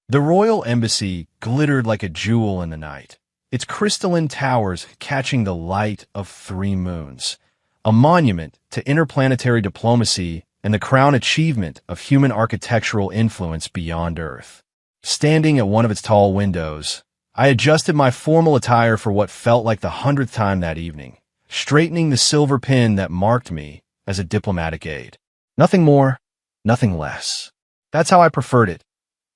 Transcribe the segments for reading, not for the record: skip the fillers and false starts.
The royal embassy glittered like a jewel in the night, its crystalline towers catching the light of 3 moons, a monument to interplanetary diplomacy and the crown achievement of human architectural influence beyond Earth. Standing at one of its tall windows, I adjusted my formal attire for what felt like the 100th time that evening, straightening the silver pin that marked me as a diplomatic aide. Nothing more, nothing less. That's how I preferred it.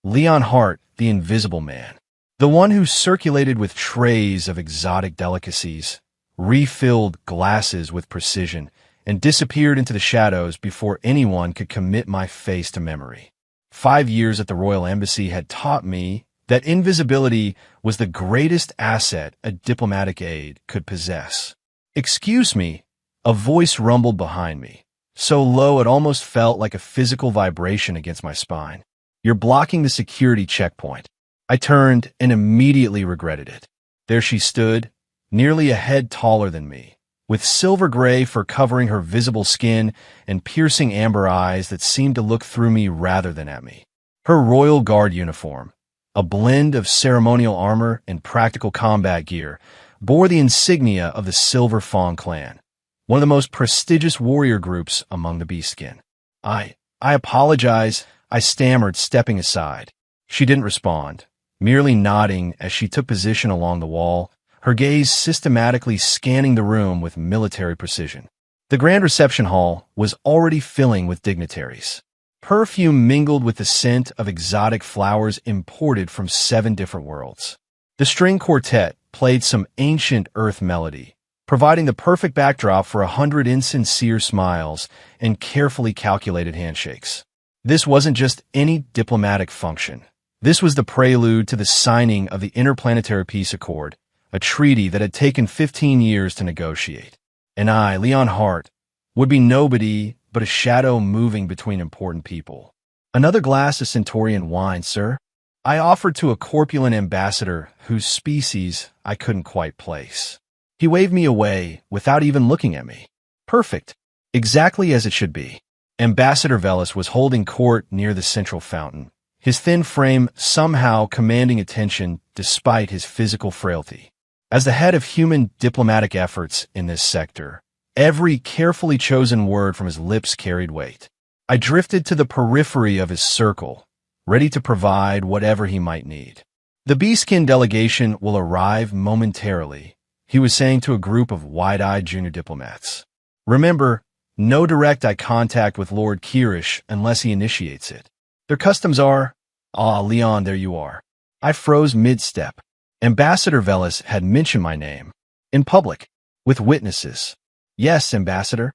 Leon Hart, the Invisible Man. The one who circulated with trays of exotic delicacies, refilled glasses with precision, and disappeared into the shadows before anyone could commit my face to memory. 5 years at the Royal Embassy had taught me that invisibility was the greatest asset a diplomatic aide could possess. "Excuse me," a voice rumbled behind me, so low it almost felt like a physical vibration against my spine. "You're blocking the security checkpoint." I turned and immediately regretted it. There she stood, nearly a head taller than me, with silver gray fur covering her visible skin and piercing amber eyes that seemed to look through me rather than at me. Her Royal Guard uniform, a blend of ceremonial armor and practical combat gear, bore the insignia of the Silver Fawn clan, one of the most prestigious warrior groups among the Beastskin. I apologize," I stammered, stepping aside. She didn't respond, merely nodding as she took position along the wall, her gaze systematically scanning the room with military precision. The grand reception hall was already filling with dignitaries. Perfume mingled with the scent of exotic flowers imported from 7 different worlds. The string quartet played some ancient earth melody, providing the perfect backdrop for 100 insincere smiles and carefully calculated handshakes. This wasn't just any diplomatic function. This was the prelude to the signing of the Interplanetary Peace Accord, a treaty that had taken 15 years to negotiate. And I, Leon Hart, would be nobody but a shadow moving between important people. "Another glass of Centaurian wine, sir?" I offered to a corpulent ambassador whose species I couldn't quite place. He waved me away without even looking at me. Perfect. Exactly as it should be. Ambassador Velis was holding court near the central fountain, his thin frame somehow commanding attention despite his physical frailty. As the head of human diplomatic efforts in this sector, every carefully chosen word from his lips carried weight. I drifted to the periphery of his circle, ready to provide whatever he might need. "The Beastskin delegation will arrive momentarily," he was saying to a group of wide-eyed junior diplomats. "Remember, no direct eye contact with Lord Kirish unless he initiates it. Their customs are—" "Ah, Leon, there you are." I froze mid-step. Ambassador Velis had mentioned my name. In public. With witnesses. "Yes, Ambassador."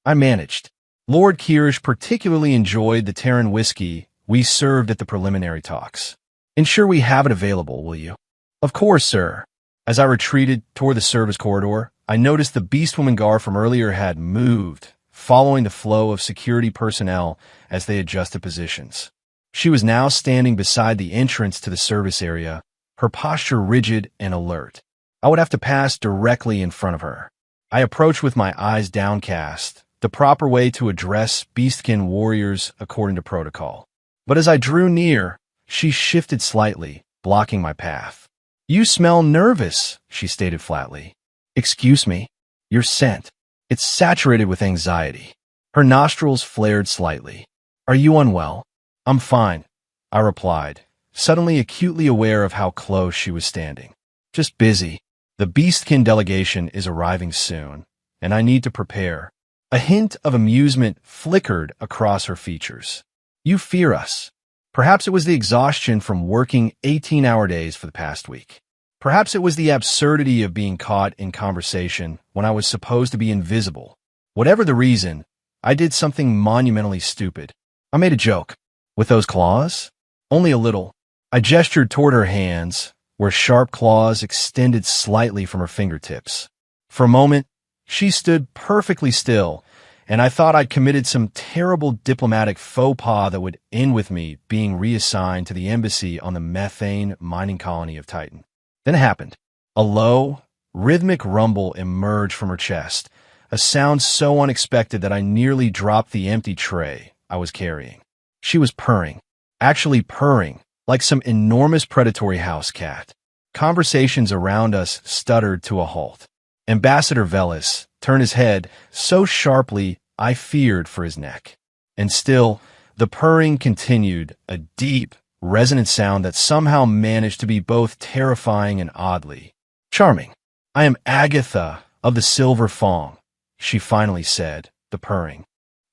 I managed. "Lord Kirish particularly enjoyed the Terran whiskey we served at the preliminary talks. Ensure we have it available, will you?" "Of course, sir." As I retreated toward the service corridor, I noticed the Beastwoman guard from earlier had moved, following the flow of security personnel as they adjusted positions. She was now standing beside the entrance to the service area, her posture rigid and alert. I would have to pass directly in front of her. I approached with my eyes downcast, the proper way to address Beastskin warriors according to protocol. But as I drew near, she shifted slightly, blocking my path. "You smell nervous," she stated flatly. "Excuse me, your scent. It's saturated with anxiety." Her nostrils flared slightly. "Are you unwell?" "I'm fine," I replied, suddenly acutely aware of how close she was standing. "Just busy. The Beastkin delegation is arriving soon, and I need to prepare." A hint of amusement flickered across her features. "You fear us." Perhaps it was the exhaustion from working 18-hour days for the past week. Perhaps it was the absurdity of being caught in conversation when I was supposed to be invisible. Whatever the reason, I did something monumentally stupid. I made a joke. "With those claws?" "Only a little." I gestured toward her hands, where sharp claws extended slightly from her fingertips. For a moment, she stood perfectly still, and I thought I'd committed some terrible diplomatic faux pas that would end with me being reassigned to the embassy on the methane mining colony of Titan. Then it happened. A low, rhythmic rumble emerged from her chest, a sound so unexpected that I nearly dropped the empty tray I was carrying. She was purring, actually purring, like some enormous predatory house cat. Conversations around us stuttered to a halt. Ambassador Velis turned his head so sharply I feared for his neck. And still, the purring continued, a deep, resonant sound that somehow managed to be both terrifying and oddly charming. "I am Agatha of the Silver Fong," she finally said, the purring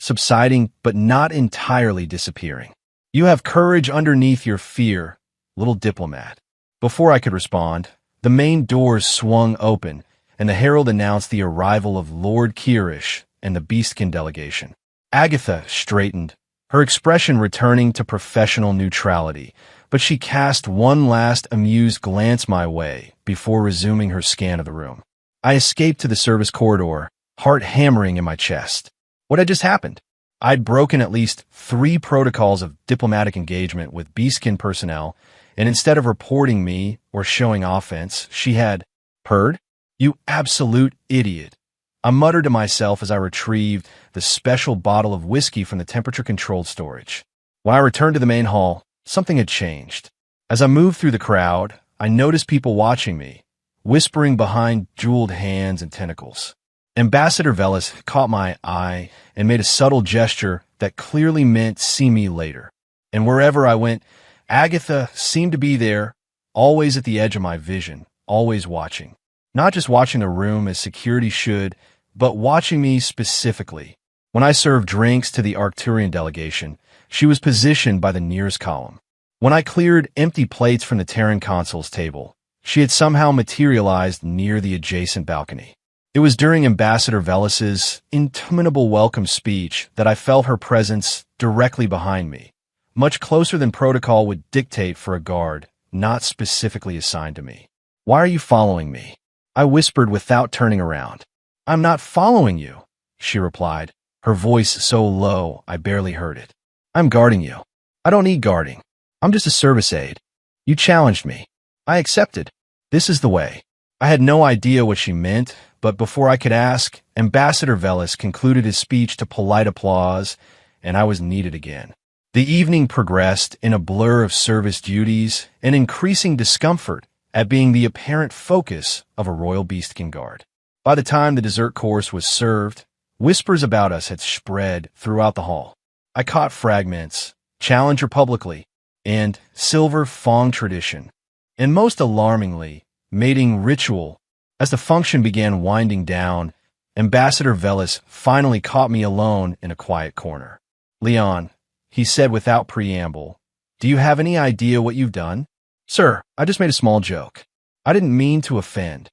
subsiding but not entirely disappearing. "You have courage underneath your fear, little diplomat." Before I could respond, the main doors swung open, and the herald announced the arrival of Lord Kirish and the Beastkin delegation. Agatha straightened, her expression returning to professional neutrality, but she cast one last amused glance my way before resuming her scan of the room. I escaped to the service corridor, heart hammering in my chest. What had just happened? I'd broken at least 3 protocols of diplomatic engagement with Beastkin personnel, and instead of reporting me or showing offense, she had purred. "You absolute idiot," I muttered to myself as I retrieved the special bottle of whiskey from the temperature-controlled storage. When I returned to the main hall, something had changed. As I moved through the crowd, I noticed people watching me, whispering behind jeweled hands and tentacles. Ambassador Velis caught my eye and made a subtle gesture that clearly meant see me later. And wherever I went, Agatha seemed to be there, always at the edge of my vision, always watching. Not just watching the room as security should, but watching me specifically. When I served drinks to the Arcturian delegation, she was positioned by the nearest column. When I cleared empty plates from the Terran consul's table, she had somehow materialized near the adjacent balcony. It was during Ambassador Velis's interminable welcome speech that I felt her presence directly behind me, much closer than protocol would dictate for a guard not specifically assigned to me. "Why are you following me?" I whispered without turning around. "I'm not following you," she replied, her voice so low I barely heard it. "I'm guarding you. I don't need guarding. I'm just a service aide. You challenged me. I accepted. This is the way." I had no idea what she meant, but before I could ask, Ambassador Velis concluded his speech to polite applause, and I was needed again. The evening progressed in a blur of service duties and increasing discomfort at being the apparent focus of a royal beastkin guard. By the time the dessert course was served, whispers about us had spread throughout the hall. I caught fragments, Challenger publicly, and Silver Fong tradition, and most alarmingly, mating ritual. As the function began winding down, Ambassador Velis finally caught me alone in a quiet corner. "Leon," he said without preamble, "do you have any idea what you've done?" "Sir, I just made a small joke. I didn't mean to offend."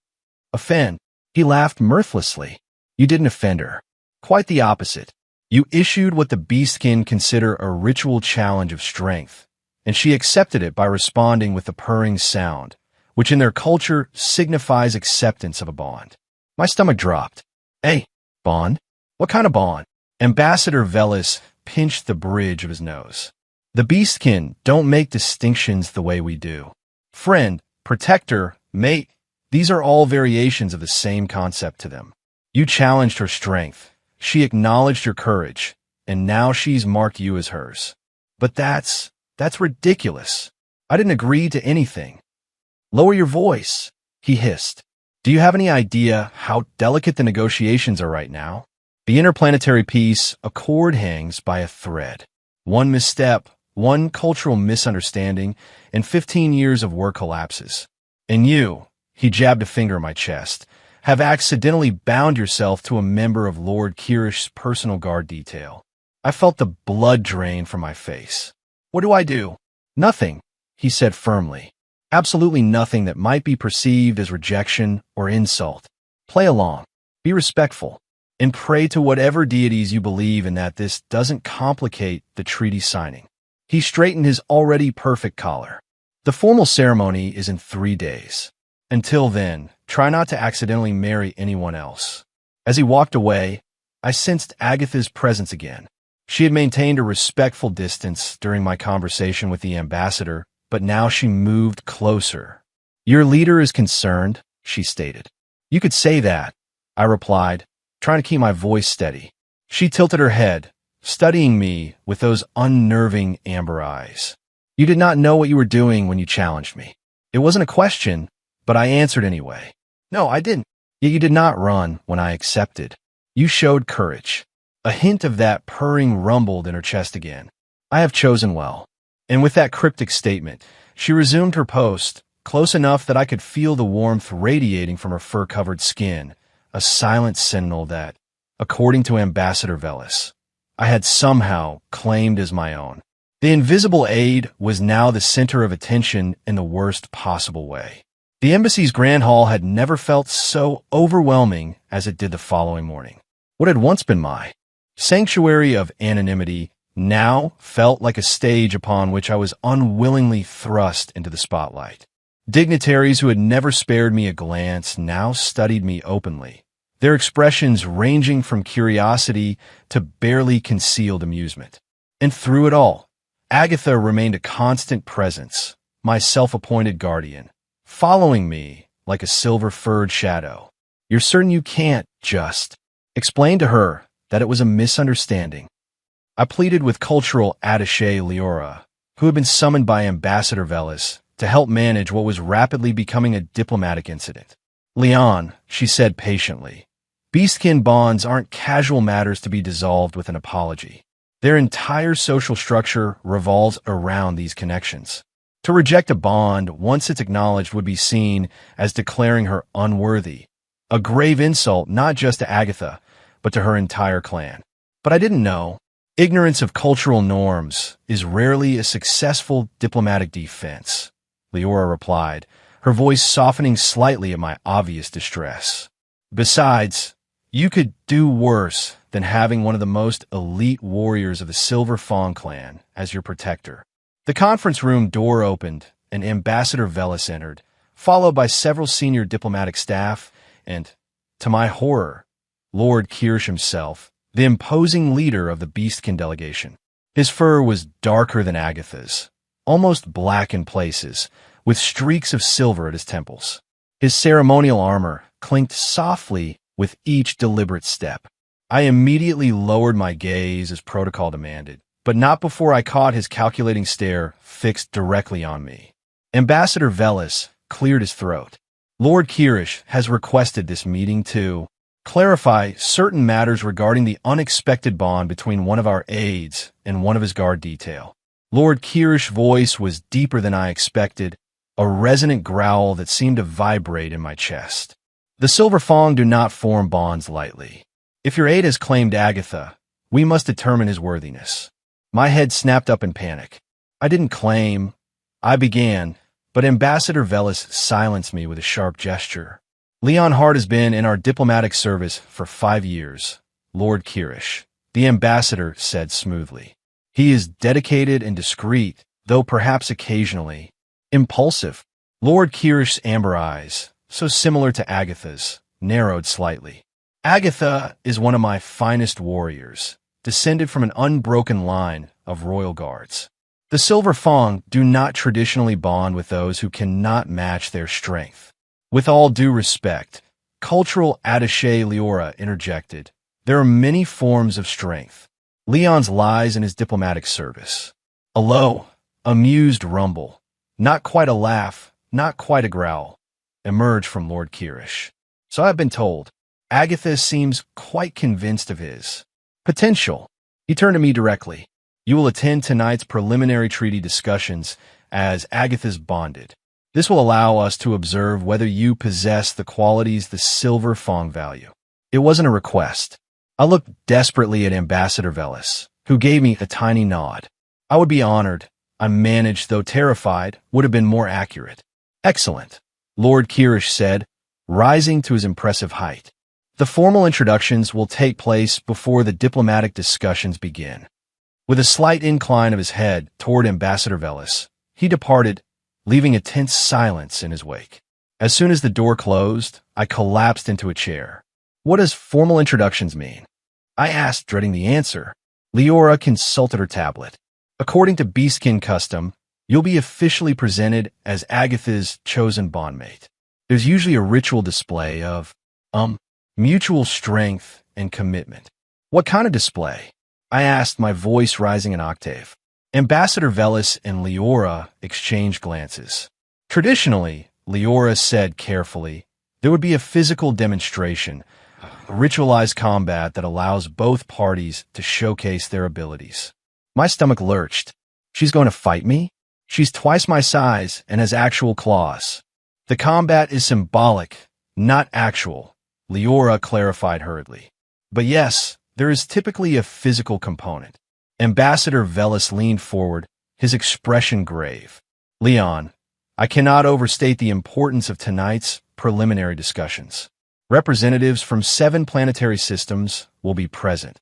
"Offend?" He laughed mirthlessly. "You didn't offend her. Quite the opposite. You issued what the Beastkin consider a ritual challenge of strength, and she accepted it by responding with the purring sound, which in their culture signifies acceptance of a bond." My stomach dropped. "Hey, bond? What kind of bond?" Ambassador Velis pinched the bridge of his nose. "The Beastkin don't make distinctions the way we do. Friend, protector, mate, these are all variations of the same concept to them. You challenged her strength. She acknowledged your courage, and now she's marked you as hers. But that's ridiculous. I didn't agree to anything." "Lower your voice," he hissed. "Do you have any idea how delicate the negotiations are right now? The interplanetary peace accord hangs by a thread. One misstep, one cultural misunderstanding, and 15 years of war collapses. And you," he jabbed a finger in my chest, "have accidentally bound yourself to a member of Lord Kirish's personal guard detail." I felt the blood drain from my face. "What do I do?" "Nothing," he said firmly. "Absolutely nothing that might be perceived as rejection or insult. Play along, be respectful, and pray to whatever deities you believe in that this doesn't complicate the treaty signing." He straightened his already perfect collar. "The formal ceremony is in 3 days. Until then, try not to accidentally marry anyone else." As he walked away, I sensed Agatha's presence again. She had maintained a respectful distance during my conversation with the ambassador, but now she moved closer. "Your leader is concerned," she stated. "You could say that," I replied, trying to keep my voice steady. She tilted her head, studying me with those unnerving amber eyes. You did not know what you were doing when you challenged me. It wasn't a question, but I answered anyway. No, I didn't. Yet you did not run when I accepted. You showed courage. A hint of that purring rumbled in her chest again. I have chosen well. And with that cryptic statement, she resumed her post, close enough that I could feel the warmth radiating from her fur-covered skin, a silent sentinel that, according to Ambassador Velis, I had somehow claimed as my own. The invisible aide was now the center of attention in the worst possible way. The embassy's grand hall had never felt so overwhelming as it did the following morning. What had once been my sanctuary of anonymity now felt like a stage upon which I was unwillingly thrust into the spotlight. Dignitaries who had never spared me a glance now studied me openly, their expressions ranging from curiosity to barely concealed amusement. And through it all, Agatha remained a constant presence, my self-appointed guardian, following me like a silver-furred shadow. You're certain you can't just explain to her that it was a misunderstanding? I pleaded with cultural attaché Leora, who had been summoned by Ambassador Velis to help manage what was rapidly becoming a diplomatic incident. Leon, she said patiently, beastkin bonds aren't casual matters to be dissolved with an apology. Their entire social structure revolves around these connections. To reject a bond once it's acknowledged would be seen as declaring her unworthy, a grave insult not just to Agatha, but to her entire clan. But I didn't know. Ignorance of cultural norms is rarely a successful diplomatic defense, Leora replied, her voice softening slightly at my obvious distress. Besides, you could do worse than having one of the most elite warriors of the Silver Fawn clan as your protector. The conference room door opened and Ambassador Velis entered, followed by several senior diplomatic staff and, to my horror, Lord Kirsch himself, the imposing leader of the Beastkin delegation. His fur was darker than Agatha's, almost black in places, with streaks of silver at his temples. His ceremonial armor clinked softly with each deliberate step. I immediately lowered my gaze as protocol demanded, but not before I caught his calculating stare fixed directly on me. Ambassador Velis cleared his throat. Lord Kirsch has requested this meeting to clarify certain matters regarding the unexpected bond between one of our aides and one of his guard detail. Lord Kirsch's voice was deeper than I expected, a resonant growl that seemed to vibrate in my chest. The Silver Fong do not form bonds lightly. If your aide has claimed Agatha, we must determine his worthiness. My head snapped up in panic. I didn't claim. I began, but Ambassador Velis silenced me with a sharp gesture. Leon Hart has been in our diplomatic service for 5 years, Lord Kirsch, the ambassador said smoothly. He is dedicated and discreet, though perhaps occasionally impulsive. Lord Kirsch's amber eyes, so similar to Agatha's, narrowed slightly. Agatha is one of my finest warriors, descended from an unbroken line of royal guards. The Silver Fong do not traditionally bond with those who cannot match their strength. With all due respect, cultural attaché Leora interjected, there are many forms of strength. Leon's lies in his diplomatic service. A low, amused rumble, not quite a laugh, not quite a growl, emerged from Lord Kirsch. So I've been told. Agatha seems quite convinced of his potential. He turned to me directly. You will attend tonight's preliminary treaty discussions as Agatha's bonded. This will allow us to observe whether you possess the qualities the Silver Fong value. It wasn't a request. I looked desperately at Ambassador Velis, who gave me a tiny nod. I would be honored. I managed, though terrified, would have been more accurate. Excellent, Lord Kirsch said, rising to his impressive height. The formal introductions will take place before the diplomatic discussions begin. With a slight incline of his head toward Ambassador Velis, he departed, leaving a tense silence in his wake. As soon as the door closed, I collapsed into a chair. What does formal introductions mean? I asked, dreading the answer. Leora consulted her tablet. According to Beastkin custom, you'll be officially presented as Agatha's chosen bondmate. There's usually a ritual display of, mutual strength and commitment. What kind of display? I asked, my voice rising an octave. Ambassador Velis and Leora exchanged glances. Traditionally, Leora said carefully, there would be a physical demonstration, a ritualized combat that allows both parties to showcase their abilities. My stomach lurched. She's going to fight me? She's twice my size and has actual claws. The combat is symbolic, not actual, Leora clarified hurriedly. But yes, there is typically a physical component. Ambassador Velis leaned forward, his expression grave. Leon, I cannot overstate the importance of tonight's preliminary discussions. Representatives from 7 planetary systems will be present,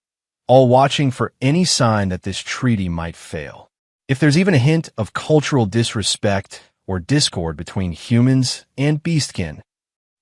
all watching for any sign that this treaty might fail. If there's even a hint of cultural disrespect or discord between humans and beastkin,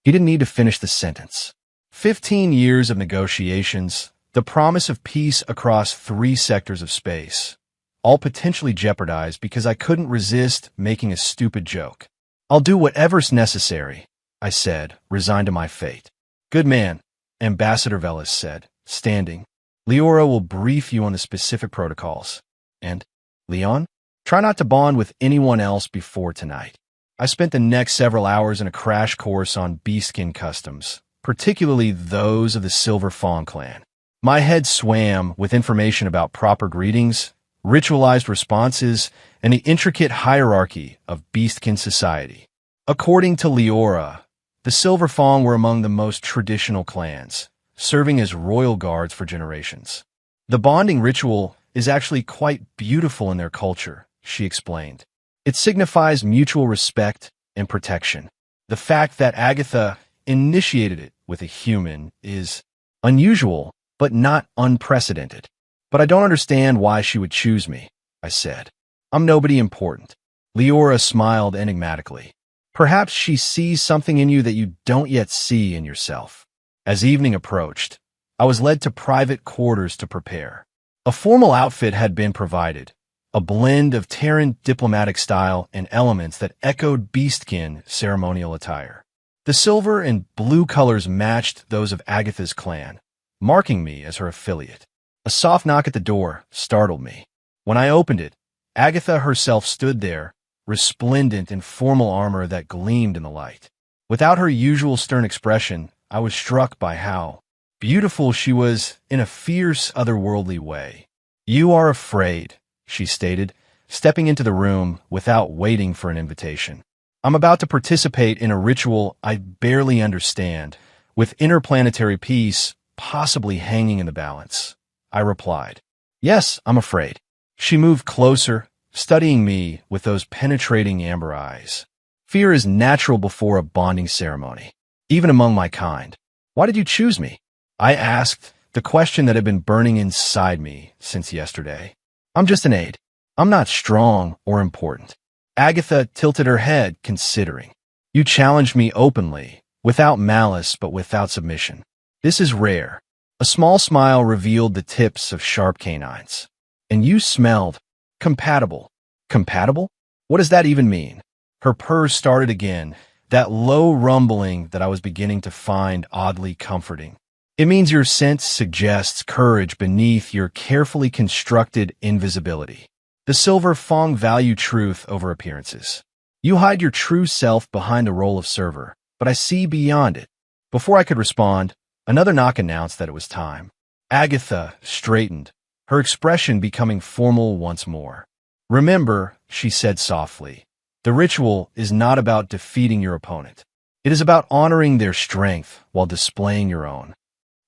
he didn't need to finish the sentence. 15 years of negotiations, the promise of peace across 3 sectors of space, all potentially jeopardized because I couldn't resist making a stupid joke. I'll do whatever's necessary, I said, resigned to my fate. Good man, Ambassador Velis said, standing. Leora will brief you on the specific protocols. And, Leon, try not to bond with anyone else before tonight. I spent the next several hours in a crash course on beastkin customs, particularly those of the Silver Fawn clan. My head swam with information about proper greetings, ritualized responses, and the intricate hierarchy of beastkin society. According to Leora, the Silver Fawn were among the most traditional clans, serving as royal guards for generations. The bonding ritual is actually quite beautiful in their culture, she explained. It signifies mutual respect and protection. The fact that Agatha initiated it with a human is unusual, but not unprecedented. But I don't understand why she would choose me, I said. I'm nobody important. Leora smiled enigmatically. Perhaps she sees something in you that you don't yet see in yourself. As evening approached, I was led to private quarters to prepare. A formal outfit had been provided, a blend of Terran diplomatic style and elements that echoed beastkin ceremonial attire. The silver and blue colors matched those of Agatha's clan, marking me as her affiliate. A soft knock at the door startled me. When I opened it, Agatha herself stood there, resplendent in formal armor that gleamed in the light. Without her usual stern expression, I was struck by how beautiful she was in a fierce, otherworldly way. You are afraid, she stated, stepping into the room without waiting for an invitation. I'm about to participate in a ritual I barely understand, with interplanetary peace possibly hanging in the balance. I replied. Yes, I'm afraid. She moved closer, studying me with those penetrating amber eyes. Fear is natural before a bonding ceremony, even among my kind. Why did you choose me? I asked, the question that had been burning inside me since yesterday. I'm just an aide. I'm not strong or important. Agatha tilted her head, considering. You challenged me openly, without malice but without submission. This is rare. A small smile revealed the tips of sharp canines. And you smelled compatible. Compatible? What does that even mean? Her purrs started again, that low rumbling that I was beginning to find oddly comforting. It means your scent suggests courage beneath your carefully constructed invisibility. The Silver Fawn value truth over appearances. You hide your true self behind the role of server, but I see beyond it. Before I could respond, another knock announced that it was time. Agatha straightened, her expression becoming formal once more. Remember, she said softly, the ritual is not about defeating your opponent. It is about honoring their strength while displaying your own.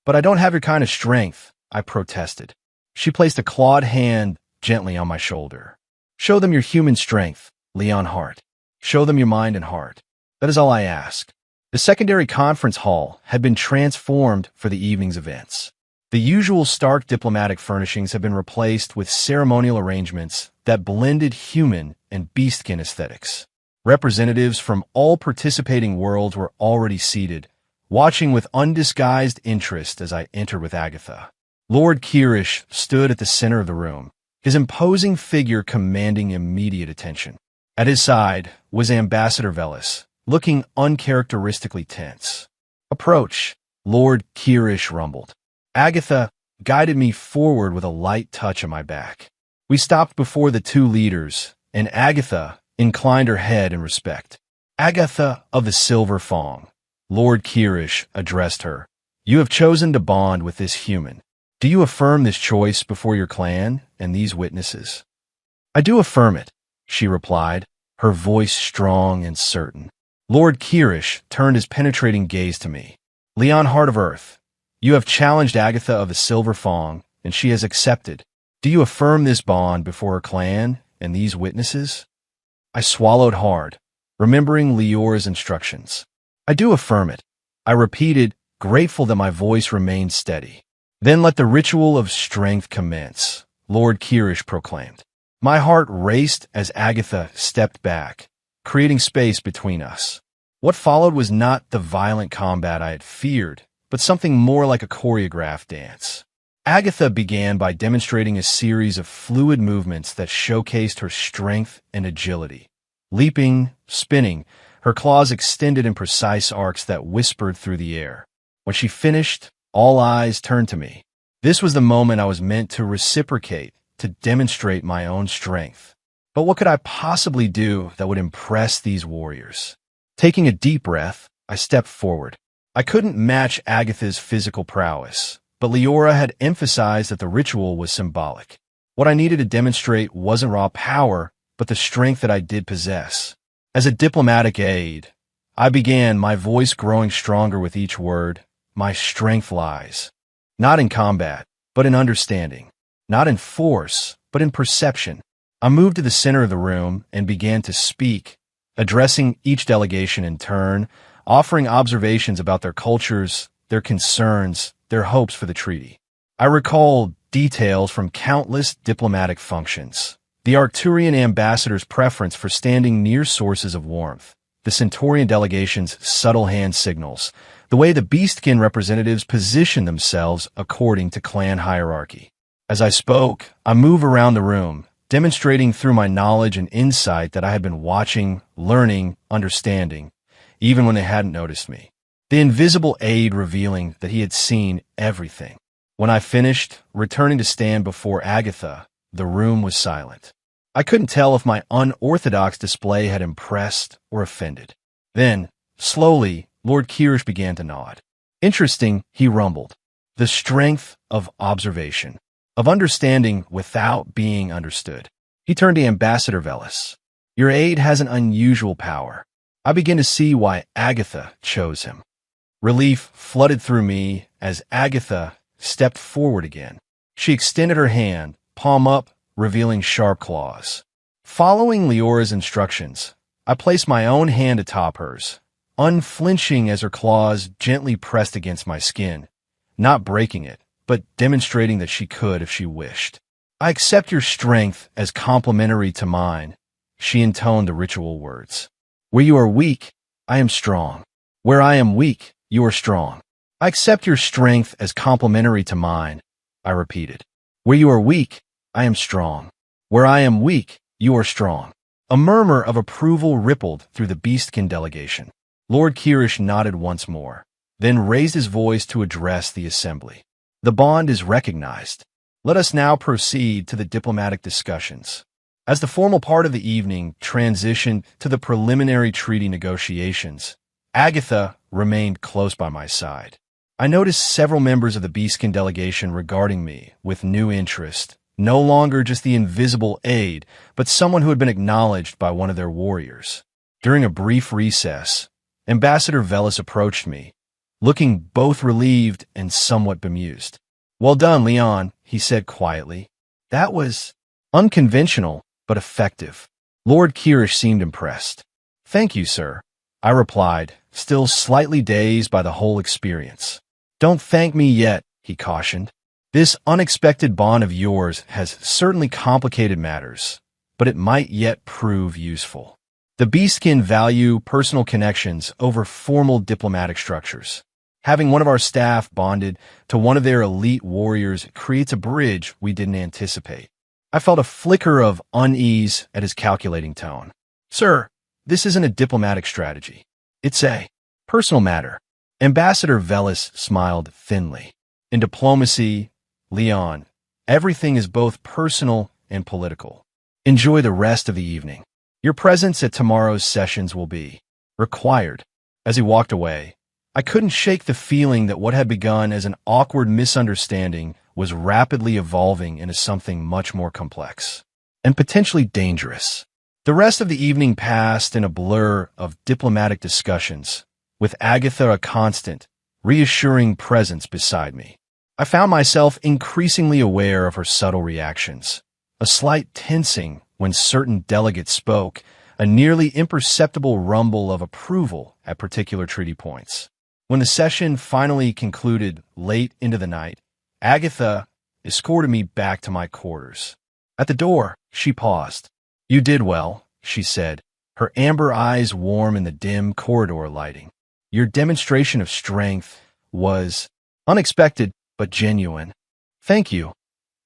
But I don't have your kind of strength, I protested. She placed a clawed hand gently on my shoulder. Show them your human strength, Leon Hart. Show them your mind and heart. That is all I ask. The secondary conference hall had been transformed for the evening's events. The usual stark diplomatic furnishings had been replaced with ceremonial arrangements that blended human and beastkin aesthetics. Representatives from all participating worlds were already seated, watching with undisguised interest as I entered with Agatha. Lord Kirish stood at the center of the room, his imposing figure commanding immediate attention. At his side was Ambassador Velis, looking uncharacteristically tense. Approach, Lord Kirish rumbled. Agatha guided me forward with a light touch on my back. We stopped before the two leaders, and Agatha inclined her head in respect. Agatha of the Silver Fong, Lord Kirish addressed her. You have chosen to bond with this human. Do you affirm this choice before your clan and these witnesses? I do affirm it, she replied, her voice strong and certain. Lord Kirish turned his penetrating gaze to me. Leon Heart of Earth, you have challenged Agatha of the Silver Fong, and she has accepted. Do you affirm this bond before her clan and these witnesses? I swallowed hard, remembering Lior's instructions. I do affirm it, I repeated, grateful that my voice remained steady. Then let the ritual of strength commence, Lord Kirish proclaimed. My heart raced as Agatha stepped back, creating space between us. What followed was not the violent combat I had feared, but something more like a choreographed dance. Agatha began by demonstrating a series of fluid movements that showcased her strength and agility. Leaping, spinning, her claws extended in precise arcs that whispered through the air. When she finished, all eyes turned to me. This was the moment I was meant to reciprocate, to demonstrate my own strength. But what could I possibly do that would impress these warriors? Taking a deep breath, I stepped forward. I couldn't match Agatha's physical prowess, but Leora had emphasized that the ritual was symbolic. What I needed to demonstrate wasn't raw power, but the strength that I did possess. As a diplomatic aide, I began, my voice growing stronger with each word. My strength lies not in combat, but in understanding. Not in force, but in perception. I moved to the center of the room and began to speak, addressing each delegation in turn, offering observations about their cultures, their concerns, their hopes for the treaty. I recalled details from countless diplomatic functions. The Arcturian ambassador's preference for standing near sources of warmth, the Centaurian delegation's subtle hand signals, the way the Beastkin representatives position themselves according to clan hierarchy. As I spoke, I moved around the room, demonstrating through my knowledge and insight that I had been watching, learning, understanding, even when they hadn't noticed me. The invisible aide revealing that he had seen everything. When I finished, returning to stand before Agatha, the room was silent. I couldn't tell if my unorthodox display had impressed or offended. Then, slowly, Lord Kirish began to nod. Interesting, he rumbled. The strength of observation, of understanding without being understood. He turned to Ambassador Velis. Your aide has an unusual power. I begin to see why Agatha chose him. Relief flooded through me as Agatha stepped forward again. She extended her hand, palm up, revealing sharp claws. Following Leora's instructions, I placed my own hand atop hers, unflinching as her claws gently pressed against my skin, not breaking it, but demonstrating that she could if she wished. I accept your strength as complementary to mine, she intoned the ritual words. Where you are weak, I am strong. Where I am weak, you are strong. I accept your strength as complementary to mine, I repeated. Where you are weak, I am strong. Where I am weak, you are strong. A murmur of approval rippled through the Beastkin delegation. Lord Kirish nodded once more, then raised his voice to address the assembly. The bond is recognized. Let us now proceed to the diplomatic discussions. As the formal part of the evening transitioned to the preliminary treaty negotiations, Agatha remained close by my side. I noticed several members of the Beastkin delegation regarding me with new interest, no longer just the invisible aide, but someone who had been acknowledged by one of their warriors. During a brief recess, Ambassador Velis approached me, looking both relieved and somewhat bemused. Well done, Leon, he said quietly. That was unconventional, but effective. Lord Kirish seemed impressed. Thank you, sir, I replied, still slightly dazed by the whole experience. Don't thank me yet, he cautioned. This unexpected bond of yours has certainly complicated matters, but it might yet prove useful. The Beastkin value personal connections over formal diplomatic structures. Having one of our staff bonded to one of their elite warriors creates a bridge we didn't anticipate. I felt a flicker of unease at his calculating tone. Sir, this isn't a diplomatic strategy. It's a personal matter. Ambassador Velis smiled thinly. In diplomacy, Leon, everything is both personal and political. Enjoy the rest of the evening. Your presence at tomorrow's sessions will be required. As he walked away, I couldn't shake the feeling that what had begun as an awkward misunderstanding was rapidly evolving into something much more complex and potentially dangerous. The rest of the evening passed in a blur of diplomatic discussions, with Agatha a constant, reassuring presence beside me. I found myself increasingly aware of her subtle reactions, a slight tensing when certain delegates spoke, a nearly imperceptible rumble of approval at particular treaty points. When the session finally concluded late into the night, Agatha escorted me back to my quarters. At the door, she paused. "You did well," she said, her amber eyes warm in the dim corridor lighting. "Your demonstration of strength was unexpected but genuine." "Thank you,"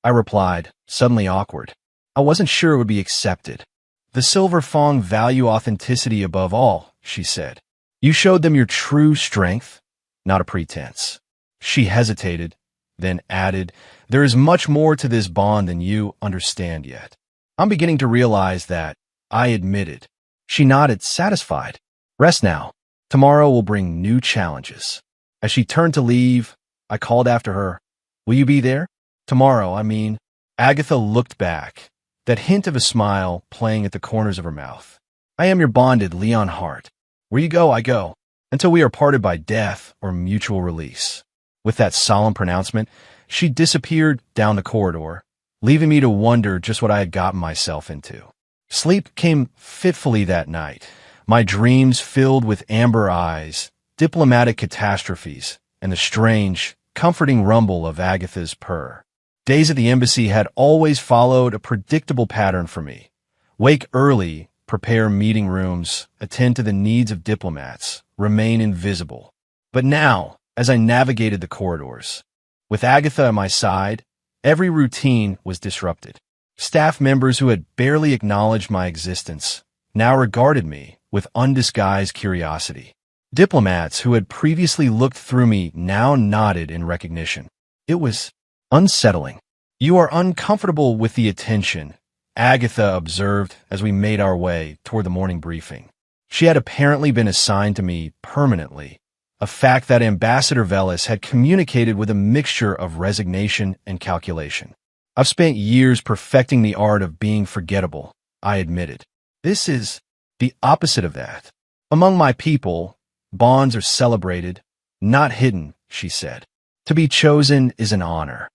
I replied, suddenly awkward. I wasn't sure it would be accepted. "The Silver Fang value authenticity above all," she said. "You showed them your true strength, not a pretense." She hesitated, then added, "There is much more to this bond than you understand yet." "I'm beginning to realize that," I admitted. She nodded, satisfied. "Rest now. Tomorrow will bring new challenges." As she turned to leave, I called after her, "Will you be there?" "Tomorrow, I mean." Agatha looked back, that hint of a smile playing at the corners of her mouth. "I am your bonded Leon Hart. Where you go, I go, until we are parted by death or mutual release." With that solemn pronouncement, she disappeared down the corridor, leaving me to wonder just what I had gotten myself into. Sleep came fitfully that night, my dreams filled with amber eyes, diplomatic catastrophes, and the strange, comforting rumble of Agatha's purr. Days at the embassy had always followed a predictable pattern for me. Wake early, prepare meeting rooms, attend to the needs of diplomats, remain invisible. But now, as I navigated the corridors, with Agatha at my side, every routine was disrupted. Staff members who had barely acknowledged my existence now regarded me with undisguised curiosity. Diplomats who had previously looked through me now nodded in recognition. It was unsettling. "You are uncomfortable with the attention," Agatha observed as we made our way toward the morning briefing. She had apparently been assigned to me permanently, a fact that Ambassador Velis had communicated with a mixture of resignation and calculation. "I've spent years perfecting the art of being forgettable," I admitted. "This is the opposite of that. Among my people, bonds are celebrated, not hidden," she said. "To be chosen is an honor."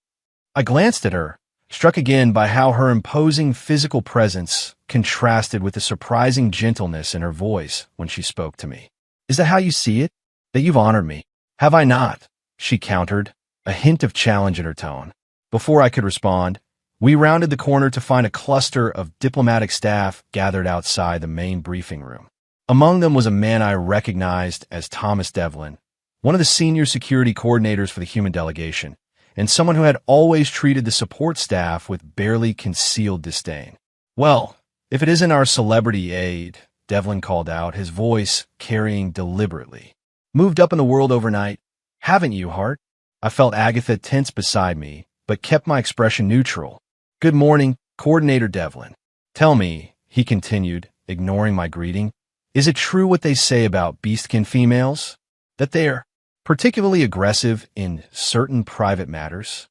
I glanced at her, struck again by how her imposing physical presence contrasted with the surprising gentleness in her voice when she spoke to me. "Is that how you see it? That you've honored me? Have I not?" she countered, a hint of challenge in her tone. Before I could respond, we rounded the corner to find a cluster of diplomatic staff gathered outside the main briefing room. Among them was a man I recognized as Thomas Devlin, one of the senior security coordinators for the human delegation, and someone who had always treated the support staff with barely concealed disdain. "Well, if it isn't our celebrity aide," Devlin called out, his voice carrying deliberately. "Moved up in the world overnight, haven't you, Hart?" I felt Agatha tense beside me, but kept my expression neutral. "Good morning, Coordinator Devlin. Tell me," he continued, ignoring my greeting, "is it true what they say about beastkin females? That they're particularly aggressive in certain private matters?"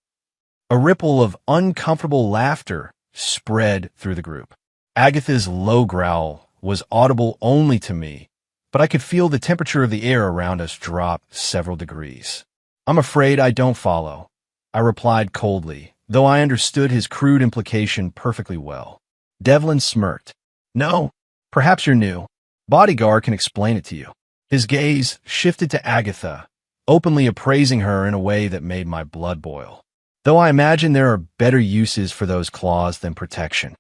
A ripple of uncomfortable laughter spread through the group. Agatha's low growl was audible only to me, but I could feel the temperature of the air around us drop several degrees. "I'm afraid I don't follow," I replied coldly, though I understood his crude implication perfectly well. Devlin smirked. "No, perhaps you're new. Bodyguard can explain it to you." His gaze shifted to Agatha, openly appraising her in a way that made my blood boil. Though I imagine there are better uses for those claws than protection.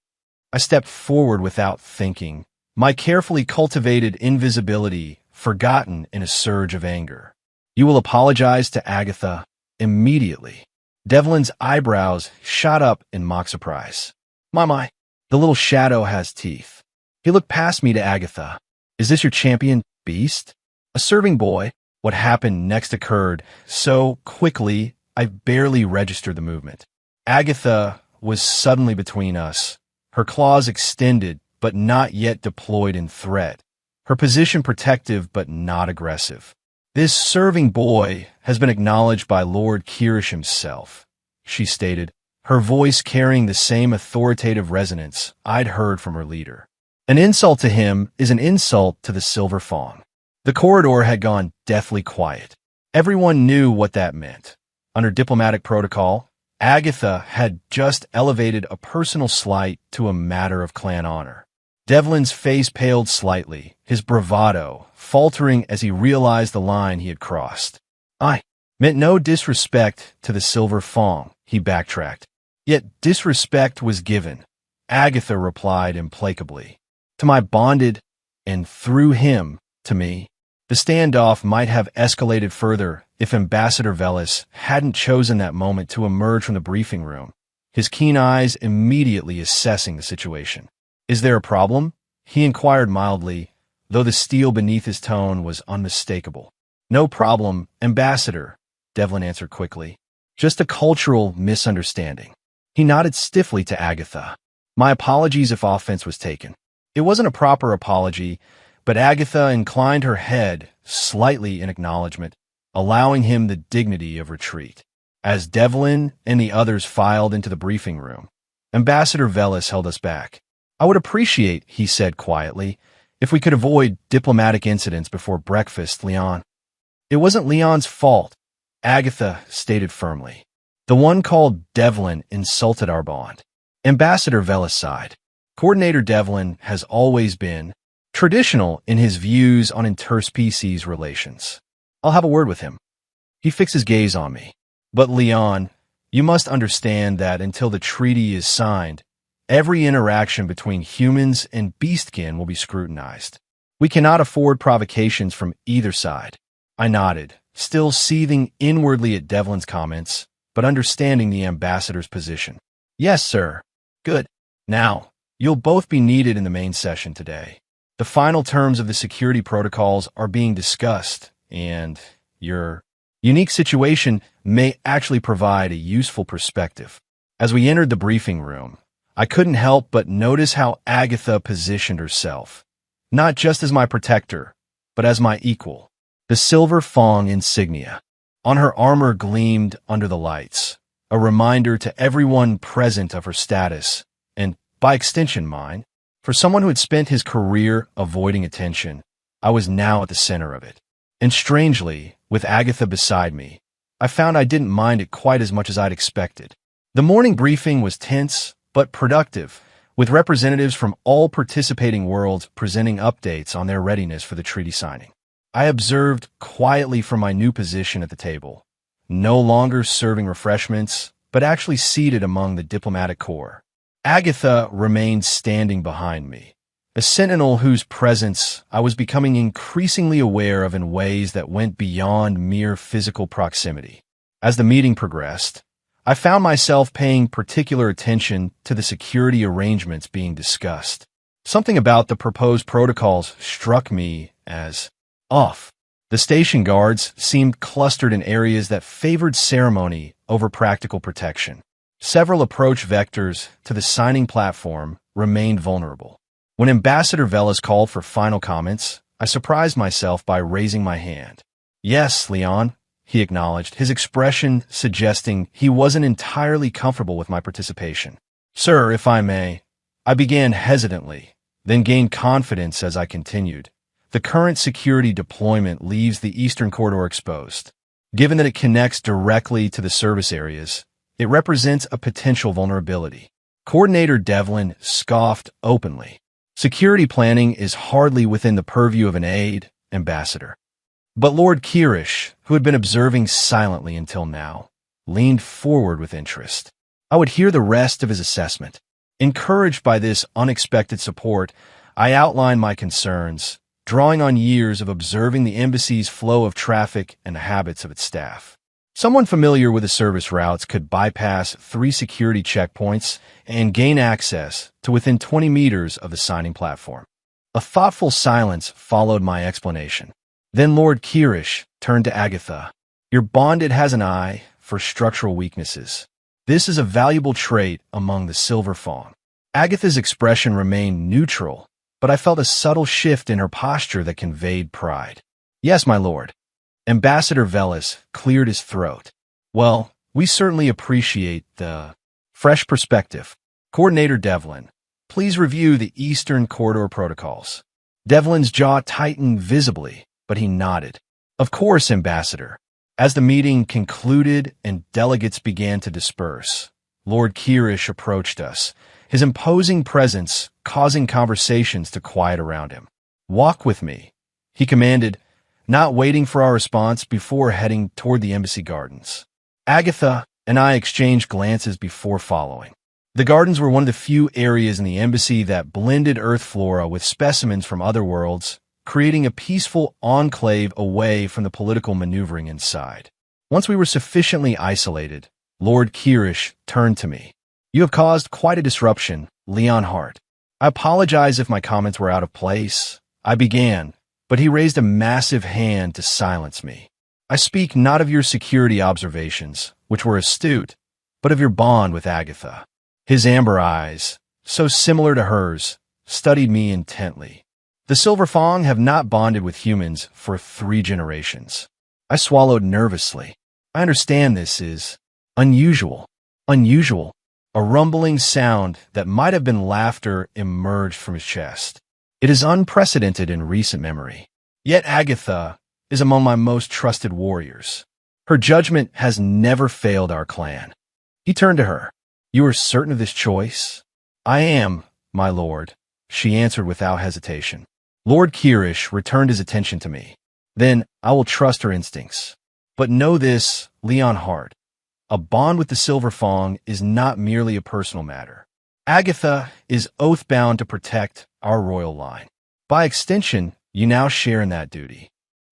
I stepped forward without thinking, my carefully cultivated invisibility forgotten in a surge of anger. "You will apologize to Agatha immediately." Devlin's eyebrows shot up in mock surprise. My, the little shadow has teeth." He looked past me to Agatha. "Is this your champion, Beast?" A serving boy. What happened next occurred so quickly I barely registered the movement. Agatha was suddenly between us, her claws extended but not yet deployed in threat, her position protective but not aggressive. "This serving boy has been acknowledged by Lord Kirish himself," she stated, her voice carrying the same authoritative resonance I'd heard from her leader. "An insult to him is an insult to the Silver Fong." The corridor had gone deathly quiet. Everyone knew what that meant. Under diplomatic protocol, Agatha had just elevated a personal slight to a matter of clan honor. Devlin's face paled slightly, his bravado faltering as he realized the line he had crossed. "I meant no disrespect to the Silver Fong," he backtracked. Yet disrespect was given, Agatha replied implacably. "To my bonded, and through him, to me." The standoff might have escalated further if Ambassador Velis hadn't chosen that moment to emerge from the briefing room, his keen eyes immediately assessing the situation. "Is there a problem?" he inquired mildly, though the steel beneath his tone was unmistakable. "No problem, Ambassador," Devlin answered quickly. "Just a cultural misunderstanding." He nodded stiffly to Agatha. "My apologies if offense was taken." It wasn't a proper apology, but Agatha inclined her head slightly in acknowledgement, allowing him the dignity of retreat. As Devlin and the others filed into the briefing room, Ambassador Velis held us back. "I would appreciate," he said quietly, "if we could avoid diplomatic incidents before breakfast, Leon." "It wasn't Leon's fault," Agatha stated firmly. "The one called Devlin insulted our bond." Ambassador Velis sighed. Coordinator Devlin has always been traditional in his views on interspecies relations. "I'll have a word with him." He fixed his gaze on me. "But Leon, you must understand that until the treaty is signed, every interaction between humans and beastkin will be scrutinized. We cannot afford provocations from either side." I nodded, still seething inwardly at Devlin's comments, but understanding the ambassador's position. "Yes, sir." "Good. Now, you'll both be needed in the main session today. The final terms of the security protocols are being discussed, and your unique situation may actually provide a useful perspective." As we entered the briefing room, I couldn't help but notice how Agatha positioned herself, not just as my protector, but as my equal. The Silver Fong insignia on her armor gleamed under the lights, a reminder to everyone present of her status, and, by extension, mine. For someone who had spent his career avoiding attention, I was now at the center of it. And strangely, with Agatha beside me, I found I didn't mind it quite as much as I'd expected. The morning briefing was tense, but productive, with representatives from all participating worlds presenting updates on their readiness for the treaty signing. I observed quietly from my new position at the table, no longer serving refreshments, but actually seated among the diplomatic corps. Agatha remained standing behind me, a sentinel whose presence I was becoming increasingly aware of in ways that went beyond mere physical proximity. As the meeting progressed, I found myself paying particular attention to the security arrangements being discussed. Something about the proposed protocols struck me as off. The station guards seemed clustered in areas that favored ceremony over practical protection. Several approach vectors to the signing platform remained vulnerable. When Ambassador Velis called for final comments, I surprised myself by raising my hand. "Yes, Leon," he acknowledged, his expression suggesting he wasn't entirely comfortable with my participation. "Sir, if I may," I began hesitantly, then gained confidence as I continued. "The current security deployment leaves the Eastern Corridor exposed. Given that it connects directly to the service areas, it represents a potential vulnerability." Coordinator Devlin scoffed openly. "Security planning is hardly within the purview of an aide, Ambassador." But Lord Kirish, who had been observing silently until now, leaned forward with interest. I would hear the rest of his assessment. Encouraged by this unexpected support, I outlined my concerns, drawing on years of observing the embassy's flow of traffic and the habits of its staff. Someone familiar with the service routes could bypass 3 security checkpoints and gain access to within 20 meters of the signing platform. A thoughtful silence followed my explanation. Then Lord Kirish turned to Agatha. "Your bonded has an eye for structural weaknesses. This is a valuable trait among the silver fawn. Agatha's expression remained neutral, but I felt a subtle shift in her posture that conveyed pride. Yes, my lord. Ambassador Velis cleared his throat. Well, we certainly appreciate the fresh perspective. Coordinator Devlin, please review the Eastern Corridor protocols. Devlin's jaw tightened visibly, but he nodded. Of course, Ambassador. As the meeting concluded and delegates began to disperse, Lord Kirish approached us, his imposing presence causing conversations to quiet around him. Walk with me, he commanded, not waiting for our response before heading toward the embassy gardens. Agatha and I exchanged glances before following. The gardens were one of the few areas in the embassy that blended Earth flora with specimens from other worlds, creating a peaceful enclave away from the political maneuvering inside. Once we were sufficiently isolated, Lord Kirish turned to me. You have caused quite a disruption, Leon Hart. I apologize if my comments were out of place. I began, but he raised a massive hand to silence me. I speak not of your security observations, which were astute, but of your bond with Agatha. His amber eyes, so similar to hers, studied me intently. The Silver Fang have not bonded with humans for 3 generations. I swallowed nervously. I understand this is unusual. Unusual. A rumbling sound that might have been laughter emerged from his chest. It is unprecedented in recent memory. Yet Agatha is among my most trusted warriors. Her judgment has never failed our clan. He turned to her. You are certain of this choice? I am, my lord, she answered without hesitation. Lord Kirish returned his attention to me. Then I will trust her instincts. But know this, Leon Hart. A bond with the Silver Fang is not merely a personal matter. Agatha is oath-bound to protect our royal line. By extension, you now share in that duty.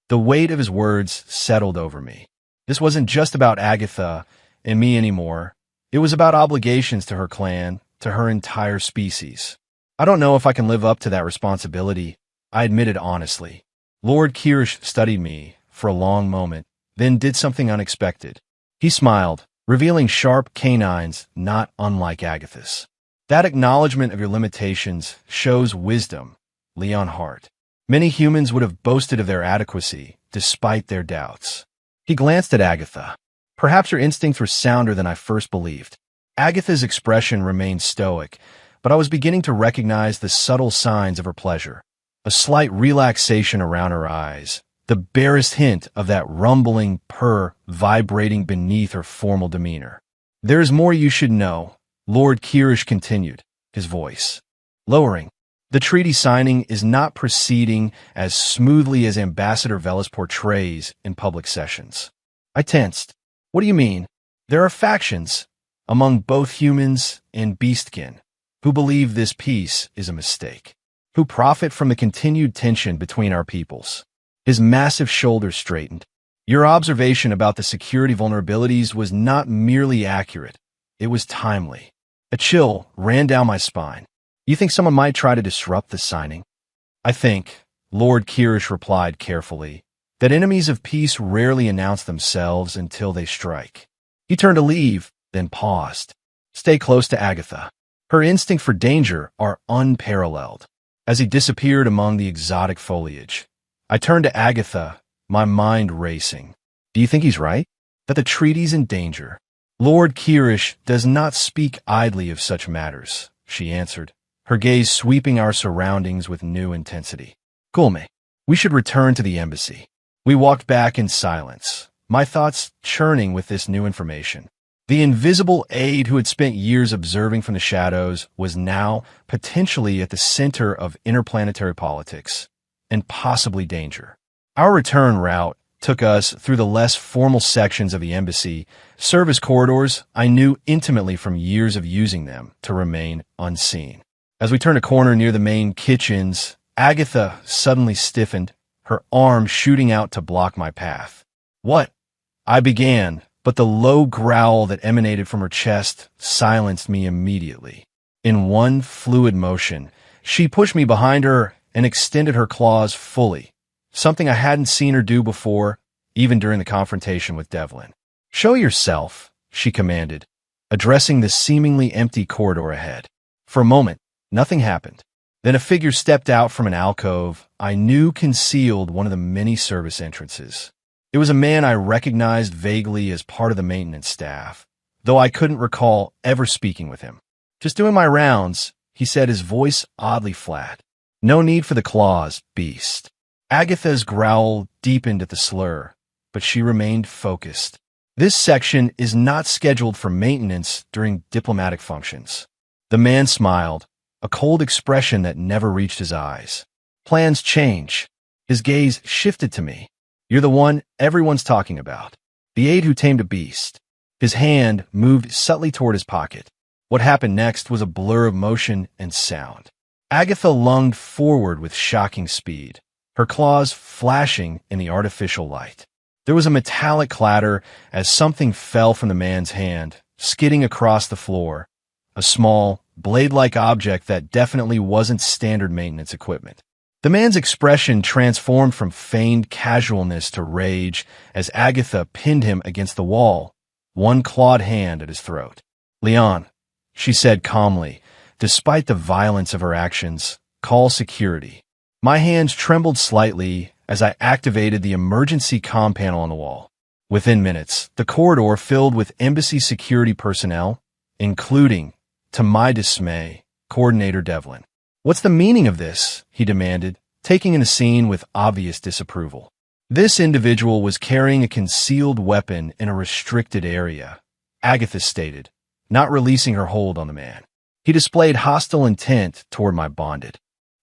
The weight of his words settled over me. This wasn't just about Agatha and me anymore. It was about obligations to her clan, to her entire species. I don't know if I can live up to that responsibility, I admitted honestly. Lord Kirish studied me for a long moment, then did something unexpected. He smiled, revealing sharp canines not unlike Agatha's. That acknowledgement of your limitations shows wisdom, Leon Hart. Many humans would have boasted of their adequacy, despite their doubts. He glanced at Agatha. Perhaps her instincts were sounder than I first believed. Agatha's expression remained stoic, but I was beginning to recognize the subtle signs of her pleasure. A slight relaxation around her eyes, the barest hint of that rumbling purr vibrating beneath her formal demeanor. There is more you should know, Lord Kirish continued, his voice lowering. The treaty signing is not proceeding as smoothly as Ambassador Velis portrays in public sessions. I tensed. What do you mean? There are factions, among both humans and beastkin, who believe this peace is a mistake, who profit from the continued tension between our peoples. His massive shoulders straightened. Your observation about the security vulnerabilities was not merely accurate, it was timely. A chill ran down my spine. You think someone might try to disrupt the signing? I think, Lord Kirish replied carefully, that enemies of peace rarely announce themselves until they strike. He turned to leave, then paused. Stay close to Agatha. Her instinct for danger are unparalleled. As he disappeared among the exotic foliage, I turned to Agatha, my mind racing. Do you think he's right? That the treaty's in danger? Lord Kirish does not speak idly of such matters, she answered, her gaze sweeping our surroundings with new intensity. Gulme, we should return to the embassy. We walked back in silence, my thoughts churning with this new information. The invisible aide who had spent years observing from the shadows was now potentially at the center of interplanetary politics and possibly danger. Our return route took us through the less formal sections of the embassy, service corridors I knew intimately from years of using them to remain unseen. As we turned a corner near the main kitchens, Agatha suddenly stiffened, her arm shooting out to block my path. What? I began, but the low growl that emanated from her chest silenced me immediately. In one fluid motion, she pushed me behind her and extended her claws fully, something I hadn't seen her do before, even during the confrontation with Devlin. Show yourself, she commanded, addressing the seemingly empty corridor ahead. For a moment, nothing happened. Then a figure stepped out from an alcove I knew concealed one of the many service entrances. It was a man I recognized vaguely as part of the maintenance staff, though I couldn't recall ever speaking with him. "Just doing my rounds," he said, his voice oddly flat. "No need for the claws, beast." Agatha's growl deepened at the slur, but she remained focused. "This section is not scheduled for maintenance during diplomatic functions." The man smiled, a cold expression that never reached his eyes. "Plans change." His gaze shifted to me. "You're the one everyone's talking about. The aide who tamed a beast." His hand moved subtly toward his pocket. What happened next was a blur of motion and sound. Agatha lunged forward with shocking speed, her claws flashing in the artificial light. There was a metallic clatter as something fell from the man's hand, skidding across the floor, a small, blade-like object that definitely wasn't standard maintenance equipment. The man's expression transformed from feigned casualness to rage as Agatha pinned him against the wall, one clawed hand at his throat. "Leon," she said calmly, despite the violence of her actions, "call security." My hands trembled slightly as I activated the emergency comm panel on the wall. Within minutes, the corridor filled with embassy security personnel, including, to my dismay, Coordinator Devlin. "What's the meaning of this?" he demanded, taking in the scene with obvious disapproval. This individual was carrying a concealed weapon in a restricted area, Agatha stated, not releasing her hold on the man. He displayed hostile intent toward my bonded.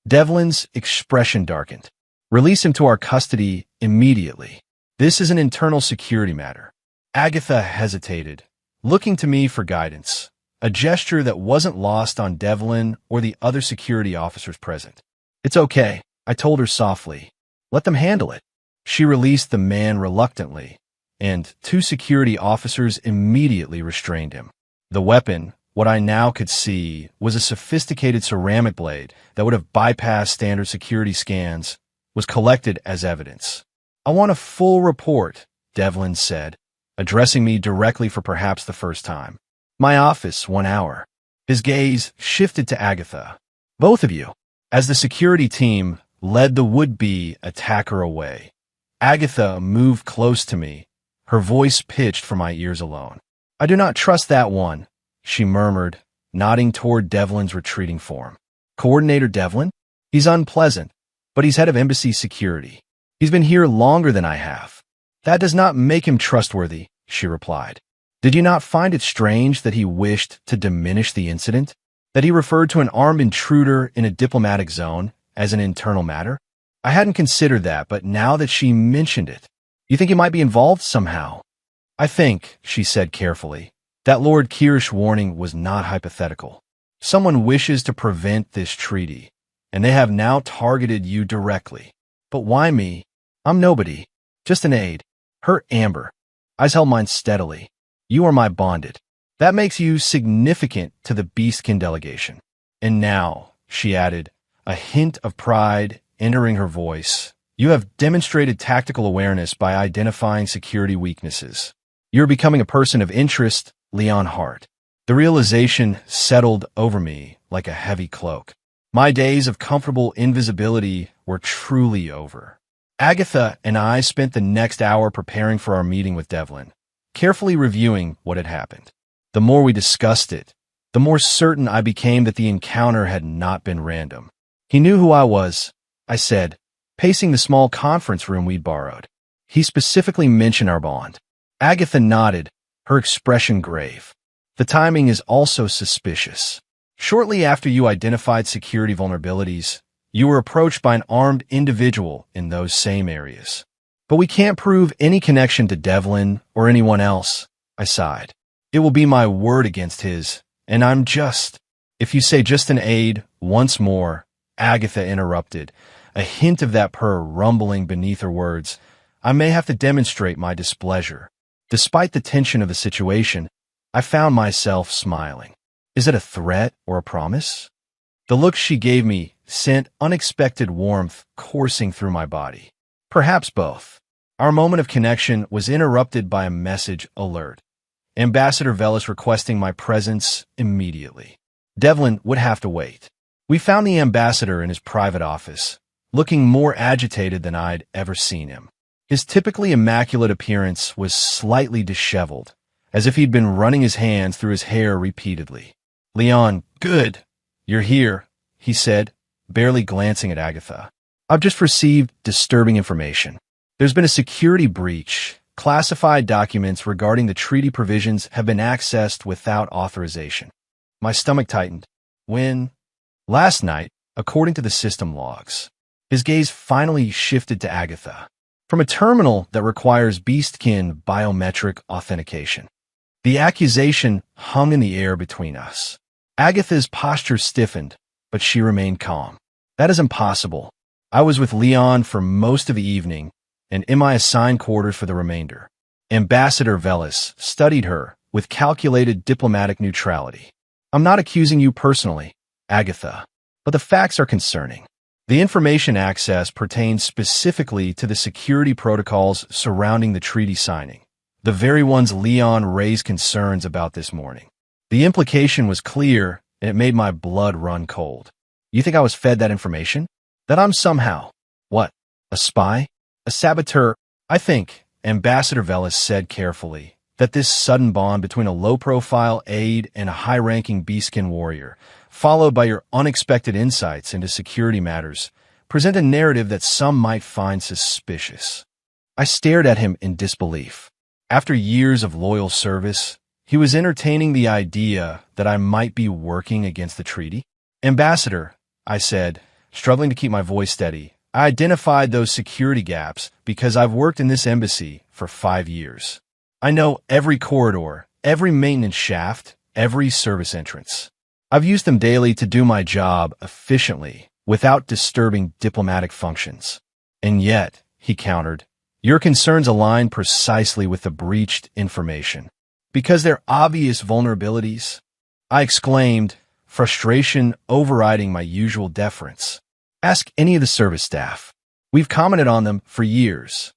Devlin's expression darkened. "Release him to our custody immediately. This is an internal security matter." Agatha hesitated, looking to me for guidance, a gesture that wasn't lost on Devlin or the other security officers present. "It's okay," I told her softly. "Let them handle it." She released the man reluctantly, and 2 security officers immediately restrained him. The weapon, what I now could see, was a sophisticated ceramic blade that would have bypassed standard security scans, was collected as evidence. "I want a full report," Devlin said, addressing me directly for perhaps the first time. "My office, 1 hour." His gaze shifted to Agatha. "Both of you." As the security team led the would-be attacker away, Agatha moved close to me, her voice pitched for my ears alone. "I do not trust that one," she murmured, nodding toward Devlin's retreating form. "Coordinator Devlin? He's unpleasant, but he's head of embassy security. He's been here longer than I have." "That does not make him trustworthy," she replied. "Did you not find it strange that he wished to diminish the incident? That he referred to an armed intruder in a diplomatic zone as an internal matter? I hadn't considered that, but now that she mentioned it, you think he might be involved somehow?" "I think," she said carefully, "that Lord Kirsch warning was not hypothetical. Someone wishes to prevent this treaty, and they have now targeted you directly. But why me? I'm nobody, just an aide." Her amber eyes held mine steadily. "You are my bonded. That makes you significant to the Beastkin delegation. And now," she added, a hint of pride entering her voice, "you have demonstrated tactical awareness by identifying security weaknesses. You're becoming a person of interest, Leon Hart." The realization settled over me like a heavy cloak. My days of comfortable invisibility were truly over. Agatha and I spent the next hour preparing for our meeting with Devlin, carefully reviewing what had happened. The more we discussed it, the more certain I became that the encounter had not been random. "He knew who I was," I said, pacing the small conference room we'd borrowed. "He specifically mentioned our bond." Agatha nodded, her expression grave. "The timing is also suspicious. Shortly after you identified security vulnerabilities, you were approached by an armed individual in those same areas. But we can't prove any connection to Devlin or anyone else," I sighed. "It will be my word against his, and I'm just—" "If you say just an aide, once more," Agatha interrupted, a hint of that purr rumbling beneath her words, "I may have to demonstrate my displeasure." Despite the tension of the situation, I found myself smiling. Is it a threat or a promise? The look she gave me sent unexpected warmth coursing through my body. Perhaps both. Our moment of connection was interrupted by a message alert. Ambassador Velis requesting my presence immediately. Devlin would have to wait. We found the ambassador in his private office, looking more agitated than I'd ever seen him. His typically immaculate appearance was slightly disheveled, as if he'd been running his hands through his hair repeatedly. "Leon, good. You're here," he said, barely glancing at Agatha. "I've just received disturbing information. There's been a security breach. Classified documents regarding the treaty provisions have been accessed without authorization." My stomach tightened. "When?" "Last night, according to the system logs." His gaze finally shifted to Agatha. "From a terminal that requires beastkin biometric authentication." The accusation hung in the air between us. Agatha's posture stiffened, but she remained calm. "That is impossible. I was with Leon for most of the evening and in my assigned quarters for the remainder." Ambassador Velis studied her with calculated diplomatic neutrality. "I'm not accusing you personally, Agatha, but the facts are concerning. The information access pertains specifically to the security protocols surrounding the treaty signing, the very ones Leon raised concerns about this morning. The implication was clear, and it made my blood run cold. You think I was fed that information? That I'm somehow, what, a spy? A saboteur? I think," Ambassador Velis said carefully, "that this sudden bond between a low-profile aide and a high-ranking beastkin warrior, followed by your unexpected insights into security matters, present a narrative that some might find suspicious." I stared at him in disbelief. After years of loyal service, he was entertaining the idea that I might be working against the treaty. "Ambassador," I said, struggling to keep my voice steady, "I identified those security gaps because I've worked in this embassy for 5 years. I know every corridor, every maintenance shaft, every service entrance. I've used them daily to do my job efficiently without disturbing diplomatic functions." "And yet," he countered, "your concerns align precisely with the breached information. Because they're obvious vulnerabilities?" I exclaimed, frustration overriding my usual deference. "Ask any of the service staff. We've commented on them for years."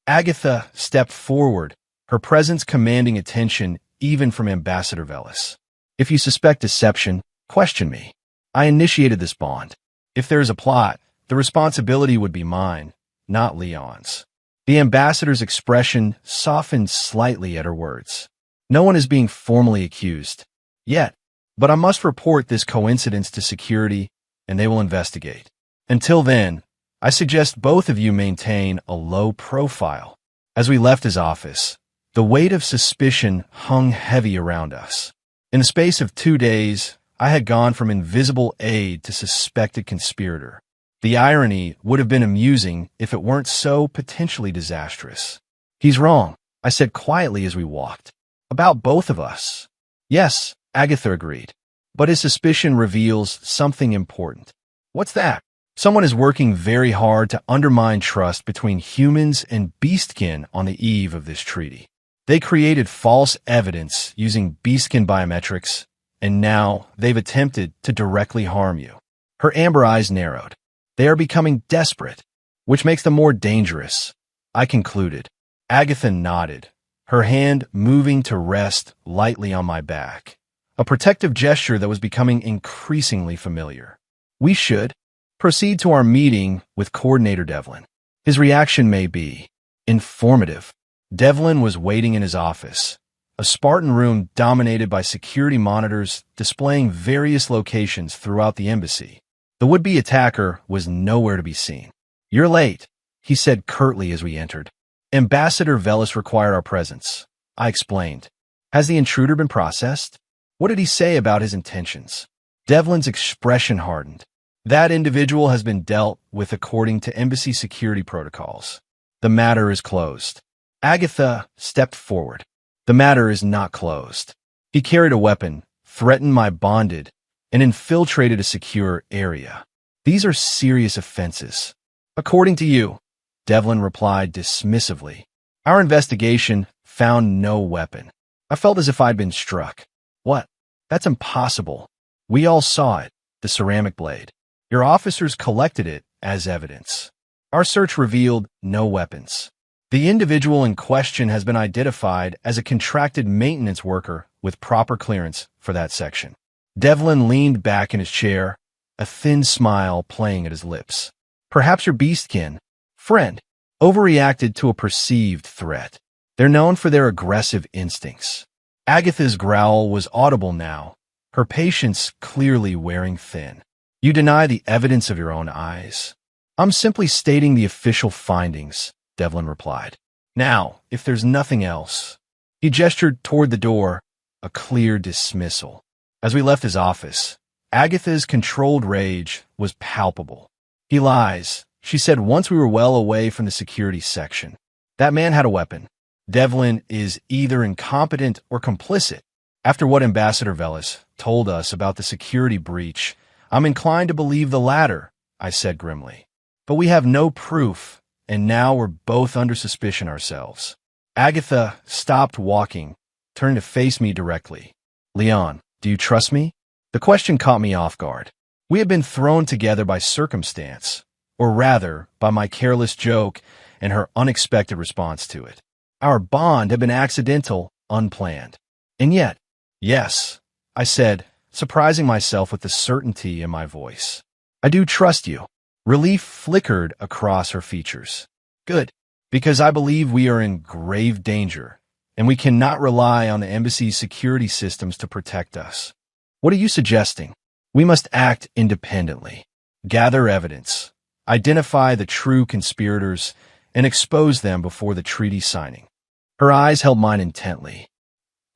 Agatha stepped forward, her presence commanding attention even from Ambassador Velis. "If you suspect deception, question me. I initiated this bond. If there is a plot, the responsibility would be mine, not Leon's." The ambassador's expression softened slightly at her words. "No one is being formally accused yet, but I must report this coincidence to security, and they will investigate. Until then, I suggest both of you maintain a low profile." As we left his office, the weight of suspicion hung heavy around us. In the space of 2 days, I had gone from invisible aide to suspected conspirator. The irony would have been amusing if it weren't so potentially disastrous. "He's wrong," I said quietly as we walked. "About both of us." "Yes," Agatha agreed. "But his suspicion reveals something important." "What's that?" "Someone is working very hard to undermine trust between humans and beastkin on the eve of this treaty. They created false evidence using beastkin biometrics, and now they've attempted to directly harm you." Her amber eyes narrowed. "They are becoming desperate, which makes them more dangerous," I concluded. Agatha nodded, her hand moving to rest lightly on my back, a protective gesture that was becoming increasingly familiar. "We should proceed to our meeting with Coordinator Devlin. His reaction may be informative." Devlin was waiting in his office, a Spartan room dominated by security monitors displaying various locations throughout the embassy. The would-be attacker was nowhere to be seen. "You're late," he said curtly as we entered. "Ambassador Velis required our presence," I explained. "Has the intruder been processed? What did he say about his intentions?" Devlin's expression hardened. "That individual has been dealt with according to embassy security protocols. The matter is closed." Agatha stepped forward. "The matter is not closed. He carried a weapon, threatened my bonded, and infiltrated a secure area. These are serious offenses." "According to you," Devlin replied dismissively. "Our investigation found no weapon." I felt as if I'd been struck. "What? That's impossible. We all saw it, the ceramic blade. Your officers collected it as evidence. Our search revealed no weapons." The individual in question has been identified as a contracted maintenance worker with proper clearance for that section. Devlin leaned back in his chair, a thin smile playing at his lips. Perhaps your beastkin friend overreacted to a perceived threat. They're known for their aggressive instincts. Agatha's growl was audible now, her patience clearly wearing thin. You deny the evidence of your own eyes. I'm simply stating the official findings, Devlin replied. Now, if there's nothing else. He gestured toward the door, a clear dismissal. As we left his office, Agatha's controlled rage was palpable. He lies, she said once we were well away from the security section. That man had a weapon. Devlin is either incompetent or complicit. After what Ambassador Velis told us about the security breach, I'm inclined to believe the latter, I said grimly. But we have no proof, and now we're both under suspicion ourselves. Agatha stopped walking, turned to face me directly. Leon, do you trust me? The question caught me off guard. We had been thrown together by circumstance, or rather, by my careless joke and her unexpected response to it. Our bond had been accidental, unplanned. And yet, yes, I said, surprising myself with the certainty in my voice. I do trust you. Relief flickered across her features. Good, because I believe we are in grave danger, and we cannot rely on the embassy's security systems to protect us. What are you suggesting? We must act independently, gather evidence, identify the true conspirators, and expose them before the treaty signing. Her eyes held mine intently.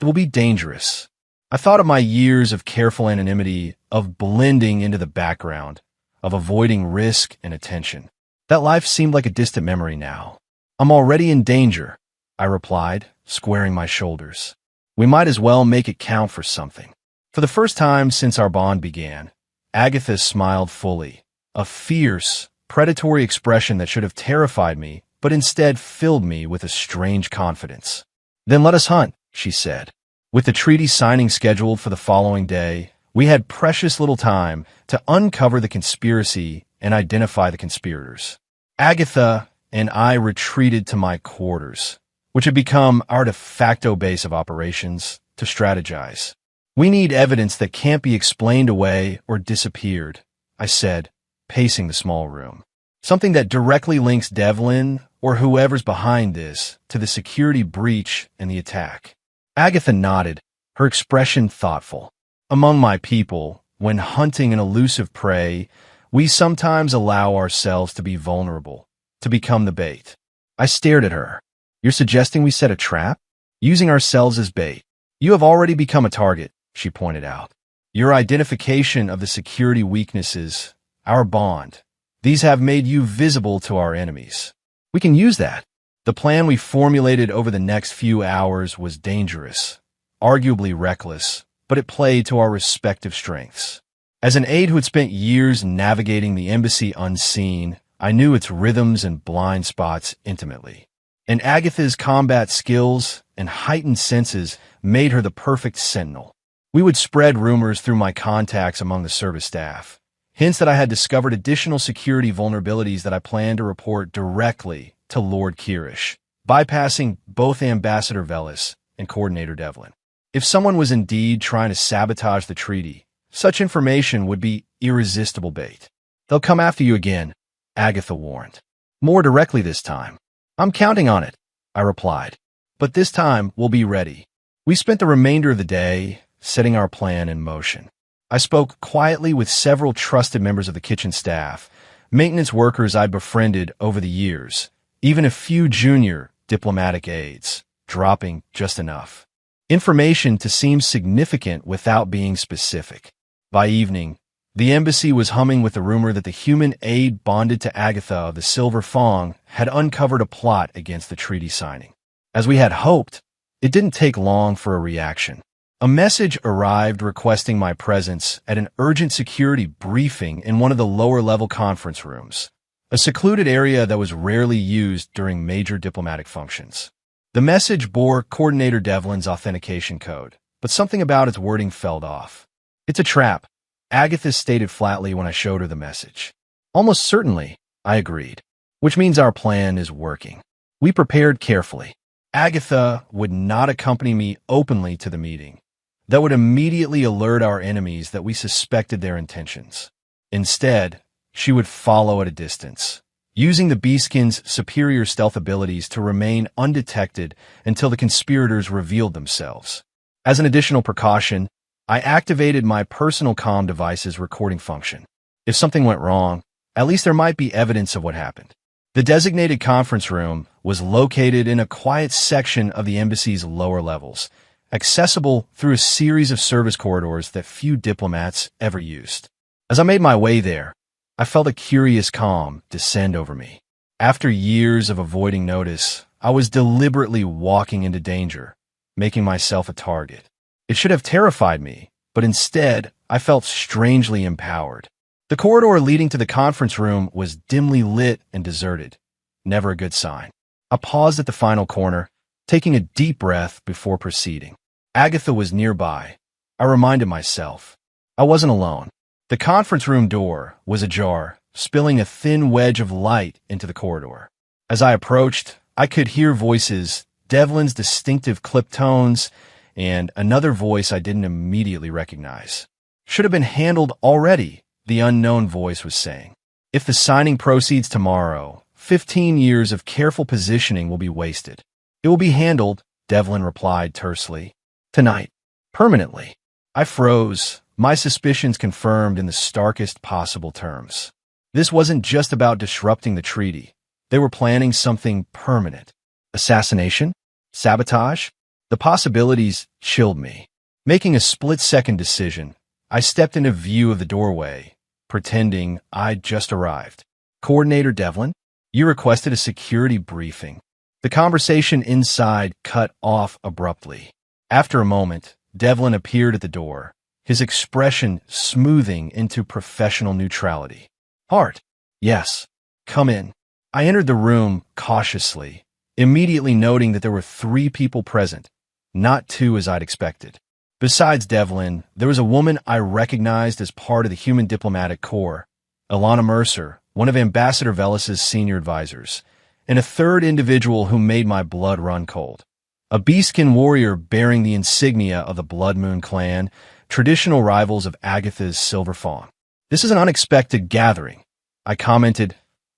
It will be dangerous. I thought of my years of careful anonymity, of blending into the background, of avoiding risk and attention. That life seemed like a distant memory now. I'm already in danger, I replied, squaring my shoulders. We might as well make it count for something. For the first time since our bond began, Agatha smiled fully, a fierce, predatory expression that should have terrified me, but instead filled me with a strange confidence. Then let us hunt, she said. With the treaty signing scheduled for the following day, we had precious little time to uncover the conspiracy and identify the conspirators. Agatha and I retreated to my quarters, which had become our de facto base of operations, to strategize. We need evidence that can't be explained away or disappeared, I said, pacing the small room. Something that directly links Devlin, or whoever's behind this, to the security breach and the attack. Agatha nodded, her expression thoughtful. Among my people, when hunting an elusive prey, we sometimes allow ourselves to be vulnerable, to become the bait. I stared at her. You're suggesting we set a trap? Using ourselves as bait. You have already become a target, she pointed out. Your identification of the security weaknesses, our bond, these have made you visible to our enemies. We can use that. The plan we formulated over the next few hours was dangerous, arguably reckless, but it played to our respective strengths. As an aide who had spent years navigating the embassy unseen, I knew its rhythms and blind spots intimately. And Agatha's combat skills and heightened senses made her the perfect sentinel. We would spread rumors through my contacts among the service staff, hints that I had discovered additional security vulnerabilities that I planned to report directly to Lord Kirish, bypassing both Ambassador Velis and Coordinator Devlin. If someone was indeed trying to sabotage the treaty, such information would be irresistible bait. They'll come after you again, Agatha warned. More directly this time. I'm counting on it, I replied. But this time we'll be ready. We spent the remainder of the day setting our plan in motion. I spoke quietly with several trusted members of the kitchen staff, maintenance workers I'd befriended over the years, even a few junior diplomatic aides, dropping just enough information to seem significant without being specific. By evening, the embassy was humming with the rumor that the human aide bonded to Agatha of the Silver Fong had uncovered a plot against the treaty signing. As we had hoped, it didn't take long for a reaction. A message arrived requesting my presence at an urgent security briefing in one of the lower-level conference rooms, a secluded area that was rarely used during major diplomatic functions. The message bore Coordinator Devlin's authentication code, but something about its wording felt off. It's a trap, Agatha stated flatly when I showed her the message. Almost certainly, I agreed, which means our plan is working. We prepared carefully. Agatha would not accompany me openly to the meeting. That would immediately alert our enemies that we suspected their intentions. Instead, she would follow at a distance, using the Beastkin's superior stealth abilities to remain undetected until the conspirators revealed themselves. As an additional precaution, I activated my personal comm device's recording function. If something went wrong, at least there might be evidence of what happened. The designated conference room was located in a quiet section of the embassy's lower levels, accessible through a series of service corridors that few diplomats ever used. As I made my way there, I felt a curious calm descend over me. After years of avoiding notice, I was deliberately walking into danger, making myself a target. It should have terrified me, but instead, I felt strangely empowered. The corridor leading to the conference room was dimly lit and deserted. Never a good sign. I paused at the final corner, taking a deep breath before proceeding. Agatha was nearby. I reminded myself. I wasn't alone. The conference room door was ajar, spilling a thin wedge of light into the corridor. As I approached, I could hear voices, Devlin's distinctive clipped tones, and another voice I didn't immediately recognize. Should have been handled already, the unknown voice was saying. If the signing proceeds tomorrow, 15 years of careful positioning will be wasted. It will be handled, Devlin replied tersely. Tonight. Permanently. I froze, my suspicions confirmed in the starkest possible terms. This wasn't just about disrupting the treaty. They were planning something permanent. Assassination? Sabotage? The possibilities chilled me. Making a split-second decision, I stepped into view of the doorway, pretending I'd just arrived. Coordinator Devlin, you requested a security briefing. The conversation inside cut off abruptly. After a moment, Devlin appeared at the door, his expression smoothing into professional neutrality. Hart. Yes. Come in. I entered the room cautiously, immediately noting that there were 3 people present, not 2 as I'd expected. Besides Devlin, there was a woman I recognized as part of the Human Diplomatic Corps, Ilana Mercer, one of Ambassador Velas's senior advisors, and a third individual who made my blood run cold. A Beastkin warrior bearing the insignia of the Blood Moon clan, traditional rivals of Agatha's Silver Fawn. This is an unexpected gathering, I commented,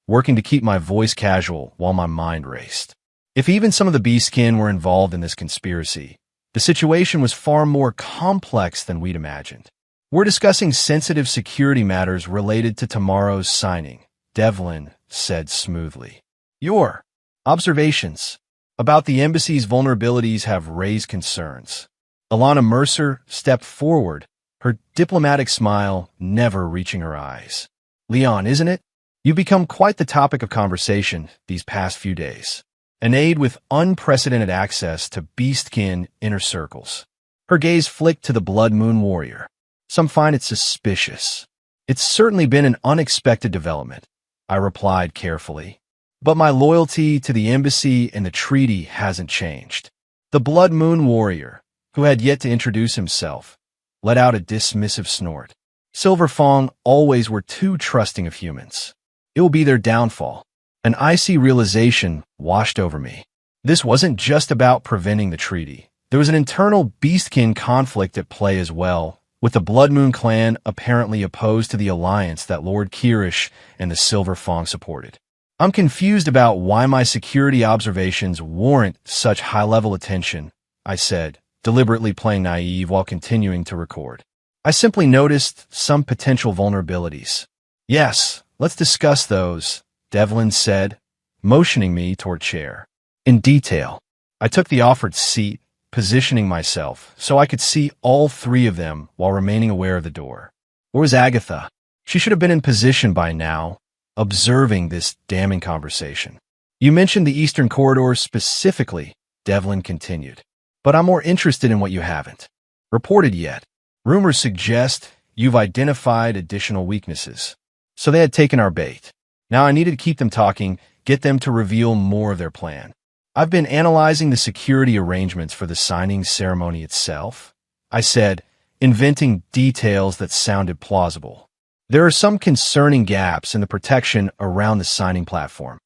working to keep my voice casual while my mind raced. If even some of the Beastkin were involved in this conspiracy, the situation was far more complex than we'd imagined. We're discussing sensitive security matters related to tomorrow's signing, Devlin said smoothly. Your observations about the embassy's vulnerabilities have raised concerns. Ilana Mercer stepped forward, her diplomatic smile never reaching her eyes. Leon, isn't it? You've become quite the topic of conversation these past few days. An aide with unprecedented access to Beastkin inner circles. Her gaze flicked to the Blood Moon warrior. Some find it suspicious. It's certainly been an unexpected development, I replied carefully. But my loyalty to the embassy and the treaty hasn't changed. The Blood Moon warrior, who had yet to introduce himself, let out a dismissive snort. Silver Fang always were too trusting of humans. It will be their downfall. An icy realization washed over me. This wasn't just about preventing the treaty. There was an internal Beastkin conflict at play as well, with the Blood Moon clan apparently opposed to the alliance that Lord Kirish and the Silver Fang supported. I'm confused about why my security observations warrant such high-level attention, I said, deliberately playing naive while continuing to record. I simply noticed some potential vulnerabilities. Yes, let's discuss those, Devlin said, motioning me toward a chair. In detail, I took the offered seat, positioning myself so I could see all 3 of them while remaining aware of the door. Where was Agatha? She should have been in position by now, observing this damning conversation. You mentioned the Eastern Corridor specifically, Devlin continued. But I'm more interested in what you haven't reported yet. Rumors suggest you've identified additional weaknesses. So they had taken our bait. Now I needed to keep them talking, get them to reveal more of their plan. I've been analyzing the security arrangements for the signing ceremony itself, I said, inventing details that sounded plausible. There are some concerning gaps in the protection around the signing platform.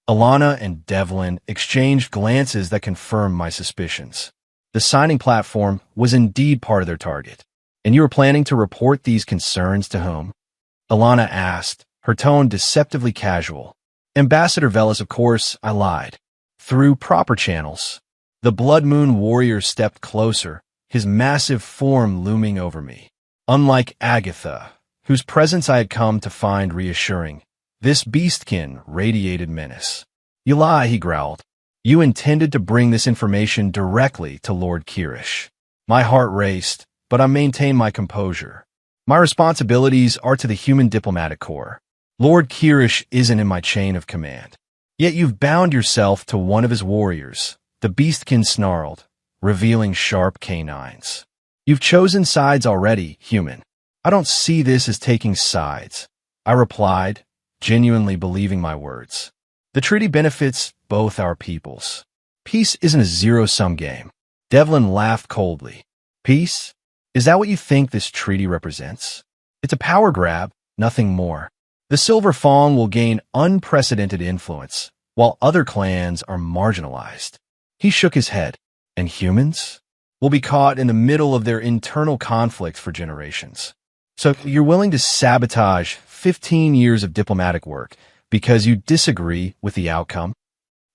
Alana and Devlin exchanged glances that confirmed my suspicions. The signing platform was indeed part of their target. And you were planning to report these concerns to whom? Alana asked, her tone deceptively casual. Ambassador Velis, of course, I lied. Through proper channels. The Blood Moon warrior stepped closer, his massive form looming over me. Unlike Agatha, whose presence I had come to find reassuring, this beastkin radiated menace. You lie, he growled. You intended to bring this information directly to Lord Kirish. My heart raced, but I maintained my composure. My responsibilities are to the human diplomatic corps. Lord Kirish isn't in my chain of command. Yet you've bound yourself to one of his warriors, the beastkin snarled, revealing sharp canines. You've chosen sides already, human. I don't see this as taking sides, I replied, genuinely believing my words. The treaty benefits both our peoples. Peace isn't a zero-sum game. Devlin laughed coldly. Peace? Is that what you think this treaty represents? It's a power grab, nothing more. The Silver Fang will gain unprecedented influence, while other clans are marginalized. He shook his head. And humans? Will be caught in the middle of their internal conflict for generations. So you're willing to sabotage 15 years of diplomatic work because you disagree with the outcome?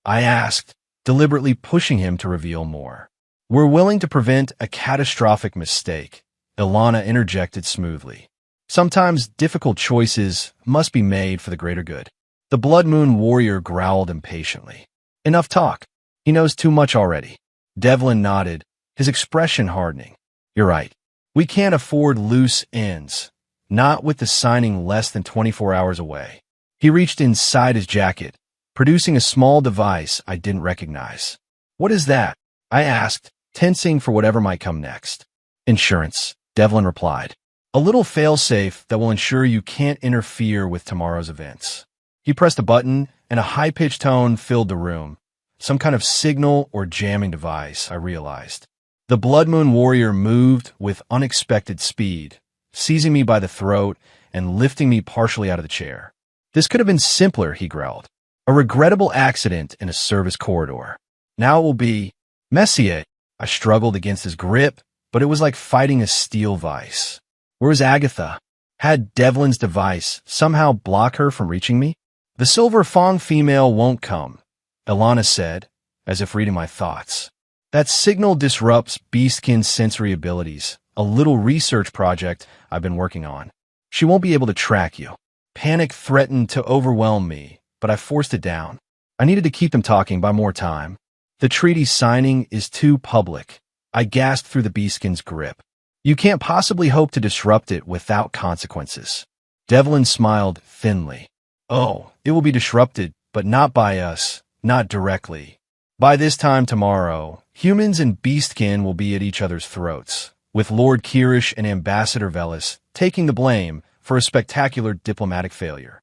I asked, deliberately pushing him to reveal more. We're willing to prevent a catastrophic mistake, Ilana interjected smoothly. Sometimes difficult choices must be made for the greater good. The Blood Moon warrior growled impatiently. Enough talk. He knows too much already. Devlin nodded, his expression hardening. You're right. We can't afford loose ends, not with the signing less than 24 hours away. He reached inside his jacket, producing a small device I didn't recognize. What is that? I asked, tensing for whatever might come next. Insurance, Devlin replied. A little failsafe that will ensure you can't interfere with tomorrow's events. He pressed a button, and a high-pitched tone filled the room. Some kind of signal or jamming device, I realized. The Blood Moon warrior moved with unexpected speed, seizing me by the throat and lifting me partially out of the chair. This could have been simpler, he growled. A regrettable accident in a service corridor. Now it will be... Messier. I struggled against his grip, but it was like fighting a steel vice. Where was Agatha? Had Devlin's device somehow block her from reaching me? The Silver Fang female won't come, Ilana said, as if reading my thoughts. That signal disrupts Beastkin's sensory abilities, a little research project I've been working on. She won't be able to track you. Panic threatened to overwhelm me, but I forced it down. I needed to keep them talking by more time. The treaty signing is too public. I gasped through the Beastkin's grip. You can't possibly hope to disrupt it without consequences. Devlin smiled thinly. Oh, it will be disrupted, but not by us, not directly. By this time tomorrow, humans and Beastkin will be at each other's throats, with Lord Kirish and Ambassador Velis taking the blame for a spectacular diplomatic failure.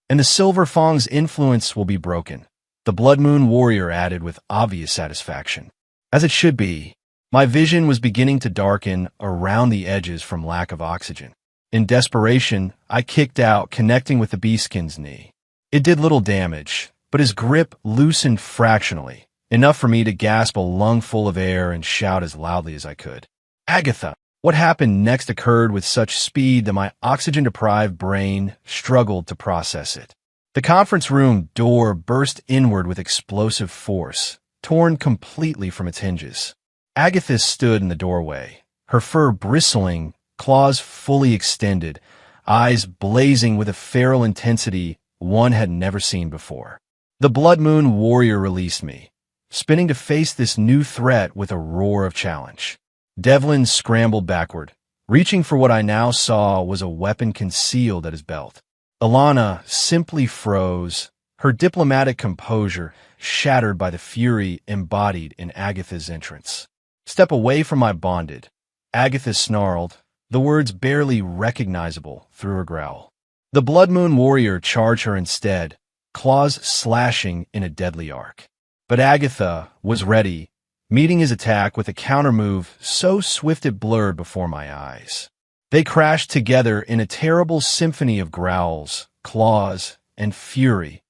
And the Silver Fang's influence will be broken, the Blood Moon warrior added with obvious satisfaction. As it should be. My vision was beginning to darken around the edges from lack of oxygen. In desperation, I kicked out, connecting with the Beastkin's knee. It did little damage, but his grip loosened fractionally, enough for me to gasp a lungful of air and shout as loudly as I could. Agatha! What happened next occurred with such speed that my oxygen-deprived brain struggled to process it. The conference room door burst inward with explosive force, torn completely from its hinges. Agatha stood in the doorway, her fur bristling, claws fully extended, eyes blazing with a feral intensity one had never seen before. The Blood Moon warrior released me, spinning to face this new threat with a roar of challenge. Devlin scrambled backward, reaching for what I now saw was a weapon concealed at his belt. Ilana simply froze, her diplomatic composure shattered by the fury embodied in Agatha's entrance. Step away from my bonded, Agatha snarled, the words barely recognizable through her growl. The Blood Moon warrior charged her instead, claws slashing in a deadly arc. But Agatha was ready, meeting his attack with a countermove so swift it blurred before my eyes. They crashed together in a terrible symphony of growls, claws, and fury.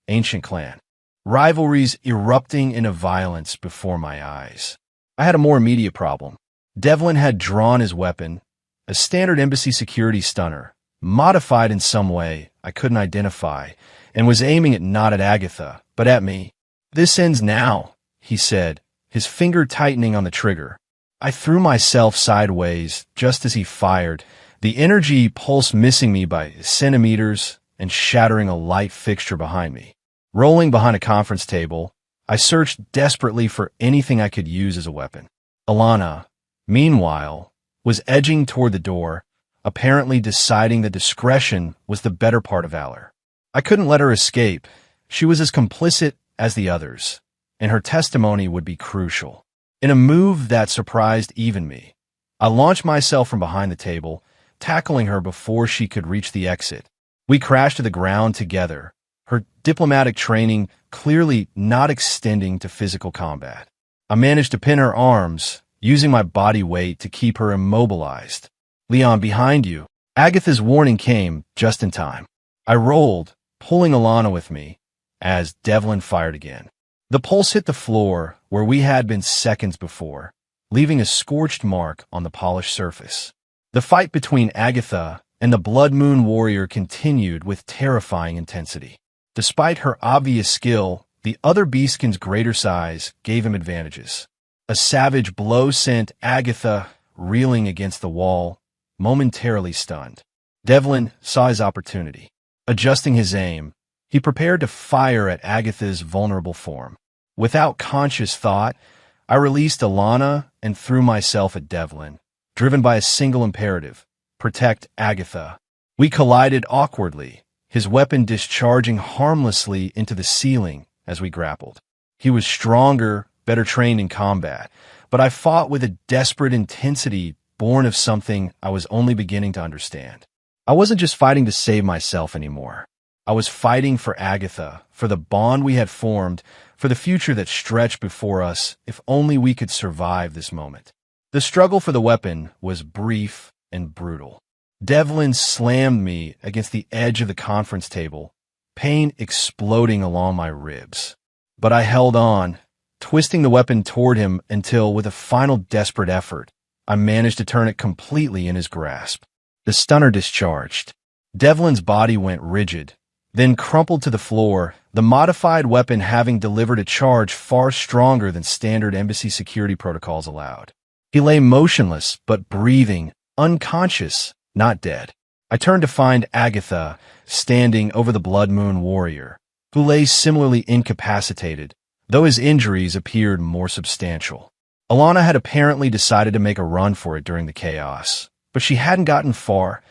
Ancient clan. rivalries erupting into violence before my eyes. I had a more immediate problem. Devlin had drawn his weapon, a standard embassy security stunner, modified in some way I couldn't identify, and was aiming it not at Agatha, but at me. "This ends now," he said, his finger tightening on the trigger. I threw myself sideways just as he fired, the energy pulse missing me by centimeters and shattering a light fixture behind me. Rolling behind a conference table, I searched desperately for anything I could use as a weapon. Alana, meanwhile, was edging toward the door, apparently deciding that discretion was the better part of valor. I couldn't let her escape. She was as complicit as the others, and her testimony would be crucial. In a move that surprised even me, I launched myself from behind the table, tackling her before she could reach the exit. We crashed to the ground together, her diplomatic training clearly not extending to physical combat. I managed to pin her arms, using my body weight to keep her immobilized. "Leon, behind you." Agatha's warning came just in time. I rolled, pulling Alana with me, as Devlin fired again. The pulse hit the floor where we had been seconds before, leaving a scorched mark on the polished surface. The fight between Agatha and the Blood Moon warrior continued with terrifying intensity. Despite her obvious skill, the other beastkin's greater size gave him advantages. A savage blow sent Agatha reeling against the wall, momentarily stunned. Devlin saw his opportunity. Adjusting his aim, he prepared to fire at Agatha's vulnerable form. Without conscious thought, I released Alana and threw myself at Devlin, driven by a single imperative: protect Agatha. We collided awkwardly, his weapon discharging harmlessly into the ceiling as we grappled. He was stronger, better trained in combat, but I fought with a desperate intensity born of something I was only beginning to understand. I wasn't just fighting to save myself anymore. I was fighting for Agatha, for the bond we had formed, for the future that stretched before us if only we could survive this moment. The struggle for the weapon was brief and brutal. Devlin slammed me against the edge of the conference table, pain exploding along my ribs. But I held on, twisting the weapon toward him until, with a final desperate effort, I managed to turn it completely in his grasp. The stunner discharged. Devlin's body went rigid, then crumpled to the floor, the modified weapon having delivered a charge far stronger than standard embassy security protocols allowed. He lay motionless, but breathing, unconscious, not dead. I turned to find Agatha standing over the Blood Moon warrior, who lay similarly incapacitated, though his injuries appeared more substantial. Alana had apparently decided to make a run for it during the chaos, but she hadn't gotten far.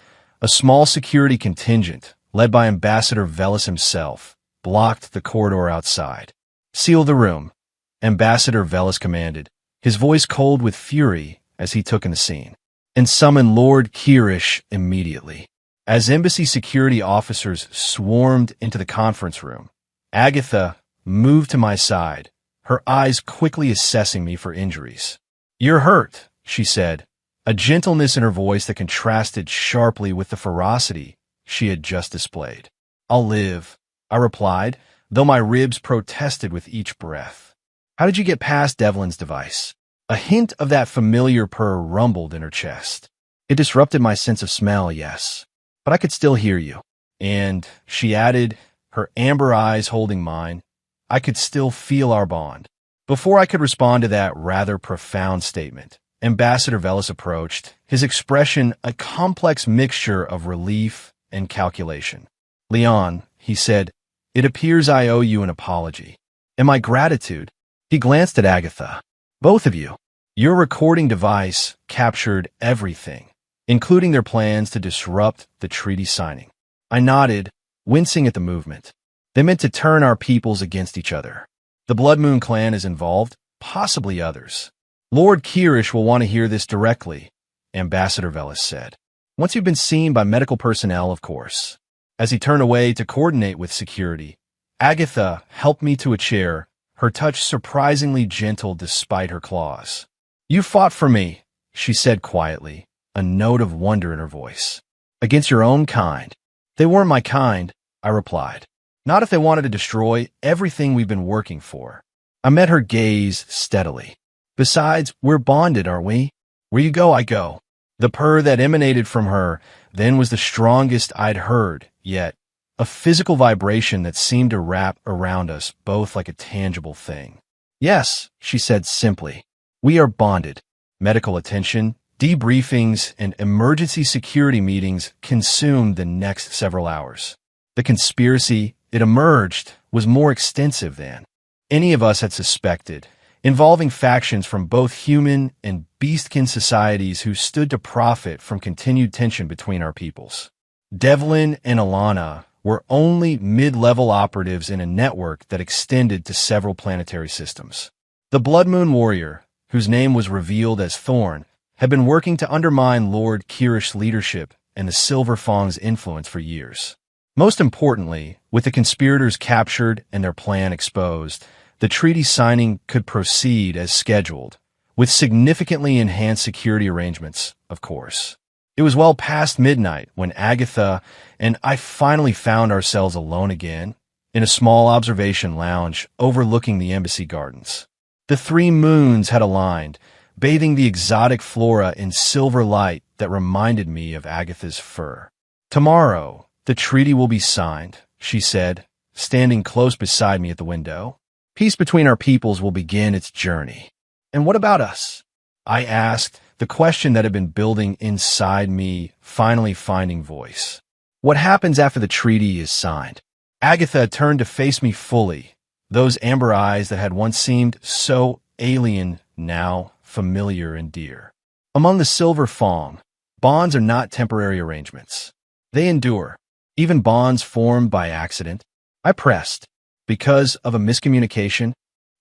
A small security contingent, led by Ambassador Velis himself, blocked the corridor outside. "Seal the room," Ambassador Velis commanded, his voice cold with fury as he took in the scene. "And summon Lord Kirish immediately." As embassy security officers swarmed into the conference room, Agatha moved to my side, her eyes quickly assessing me for injuries. "You're hurt," she said, a gentleness in her voice that contrasted sharply with the ferocity she had just displayed. "I'll live," I replied, though my ribs protested with each breath. "How did you get past Devlin's device?" A hint of that familiar purr rumbled in her chest. "It disrupted my sense of smell, yes, but I could still hear you." And, she added, her amber eyes holding mine, "I could still feel our bond." Before I could respond to that rather profound statement, Ambassador Velis approached, his expression a complex mixture of relief and calculation. "Leon," he said, "it appears I owe you an apology. And my gratitude." He glanced at Agatha. "Both of you. Your recording device captured everything, including their plans to disrupt the treaty signing." I nodded, wincing at the movement. They meant to turn our peoples against each other. The Blood Moon clan is involved, possibly others. "Lord Kirish will want to hear this directly," Ambassador Velis said. "Once you've been seen by medical personnel, of course." As he turned away to coordinate with security, Agatha helped me to a chair, her touch surprisingly gentle despite her claws. "You fought for me," she said quietly, a note of wonder in her voice. "Against your own kind." "They weren't my kind," I replied. Not if they wanted to destroy everything we've been working for. I met her gaze steadily. Besides, we're bonded, aren't we? Where you go, I go. The purr that emanated from her then was the strongest I'd heard yet, a physical vibration that seemed to wrap around us both like a tangible thing. Yes, she said simply. We are bonded. Medical attention, debriefings, and emergency security meetings consumed the next several hours. The conspiracy, it emerged, was more extensive than any of us had suspected, involving factions from both human and beastkin societies who stood to profit from continued tension between our peoples. Devlin and Alana were only mid-level operatives in a network that extended to several planetary systems. The Blood Moon Warrior, whose name was revealed as Thorn, had been working to undermine Lord Kirish's leadership and the Silver Fang's influence for years. Most importantly, with the conspirators captured and their plan exposed, the treaty signing could proceed as scheduled, with significantly enhanced security arrangements, of course. It was well past midnight when Agatha and I finally found ourselves alone again, in a small observation lounge overlooking the embassy gardens. The three moons had aligned, bathing the exotic flora in silver light that reminded me of Agatha's fur. Tomorrow, the treaty will be signed, she said, standing close beside me at the window. Peace between our peoples will begin its journey. And what about us? I asked, the question that had been building inside me finally finding voice. What happens after the treaty is signed? Agatha turned to face me fully, those amber eyes that had once seemed so alien, now familiar and dear. Among the Silver Fang, bonds are not temporary arrangements. They endure, even bonds formed by accident. I pressed. Because of a miscommunication,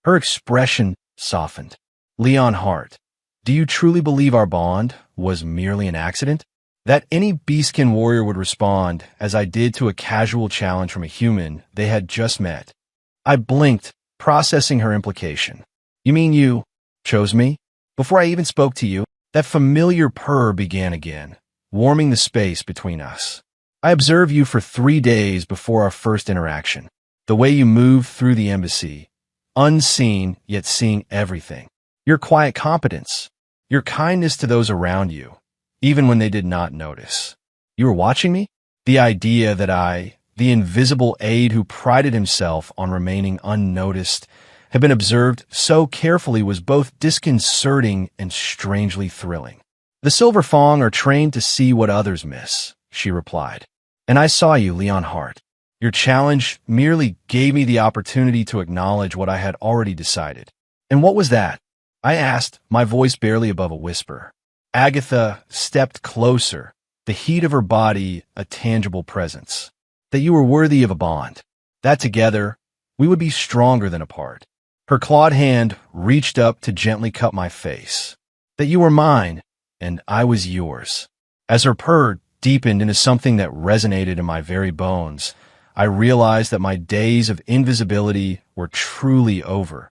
her expression softened. Leon Hart, do you truly believe our bond was merely an accident? That any beastkin warrior would respond as I did to a casual challenge from a human they had just met. I blinked, processing her implication. You mean you chose me? Before I even spoke to you, that familiar purr began again, warming the space between us. I observed you for 3 days before our first interaction. The way you moved through the embassy, unseen yet seeing everything. Your quiet competence, your kindness to those around you, even when they did not notice. You were watching me? The idea that I, the invisible aide who prided himself on remaining unnoticed, had been observed so carefully was both disconcerting and strangely thrilling. The Silver Fang are trained to see what others miss, she replied. And I saw you, Leon Hart. Your challenge merely gave me the opportunity to acknowledge what I had already decided. And what was that? I asked, my voice barely above a whisper. Agatha stepped closer, the heat of her body a tangible presence. That you were worthy of a bond. That together, we would be stronger than apart. Her clawed hand reached up to gently cup my face. That you were mine, and I was yours. As her purr deepened into something that resonated in my very bones, I realized that my days of invisibility were truly over,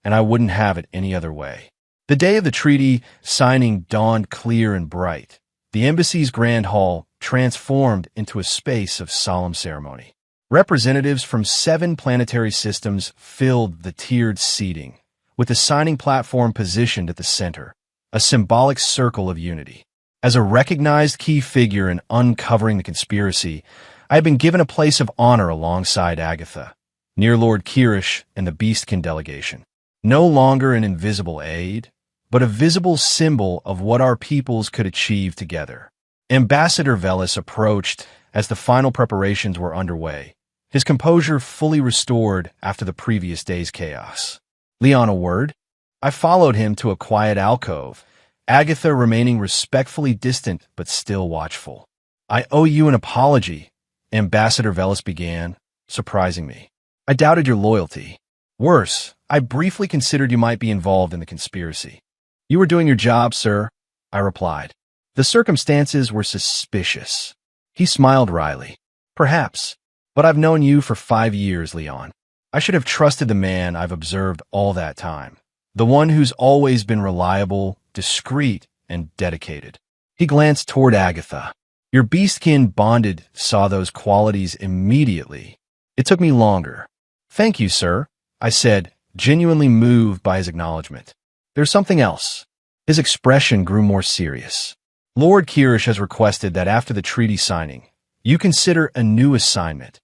and I wouldn't have it any other way. The day of the treaty signing dawned clear and bright. The embassy's grand hall transformed into a space of solemn ceremony. Representatives from 7 planetary systems filled the tiered seating, with the signing platform positioned at the center, a symbolic circle of unity. As a recognized key figure in uncovering the conspiracy, I had been given a place of honor alongside Agatha, near Lord Kirish and the Beastkin delegation. No longer an invisible aid, but a visible symbol of what our peoples could achieve together. Ambassador Velis approached as the final preparations were underway, his composure fully restored after the previous day's chaos. Leon, a word? I followed him to a quiet alcove, Agatha remaining respectfully distant but still watchful. I owe you an apology, Ambassador Velis began, surprising me. I doubted your loyalty. Worse, I briefly considered you might be involved in the conspiracy. You were doing your job, sir, I replied. The circumstances were suspicious. He smiled wryly. Perhaps, but I've known you for 5 years, Leon. I should have trusted the man I've observed all that time. The one who's always been reliable, discreet, and dedicated. He glanced toward Agatha. Your beastkin bonded saw those qualities immediately. It took me longer. Thank you, sir, I said, genuinely moved by his acknowledgement. There's something else. His expression grew more serious. Lord Kirish has requested that after the treaty signing, you consider a new assignment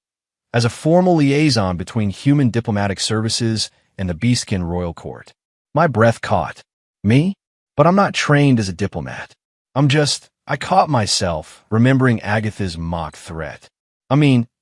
as a formal liaison between human diplomatic services and the Beastkin royal court. My breath caught. Me? But I'm not trained as a diplomat. I caught myself remembering Agatha's mock threat.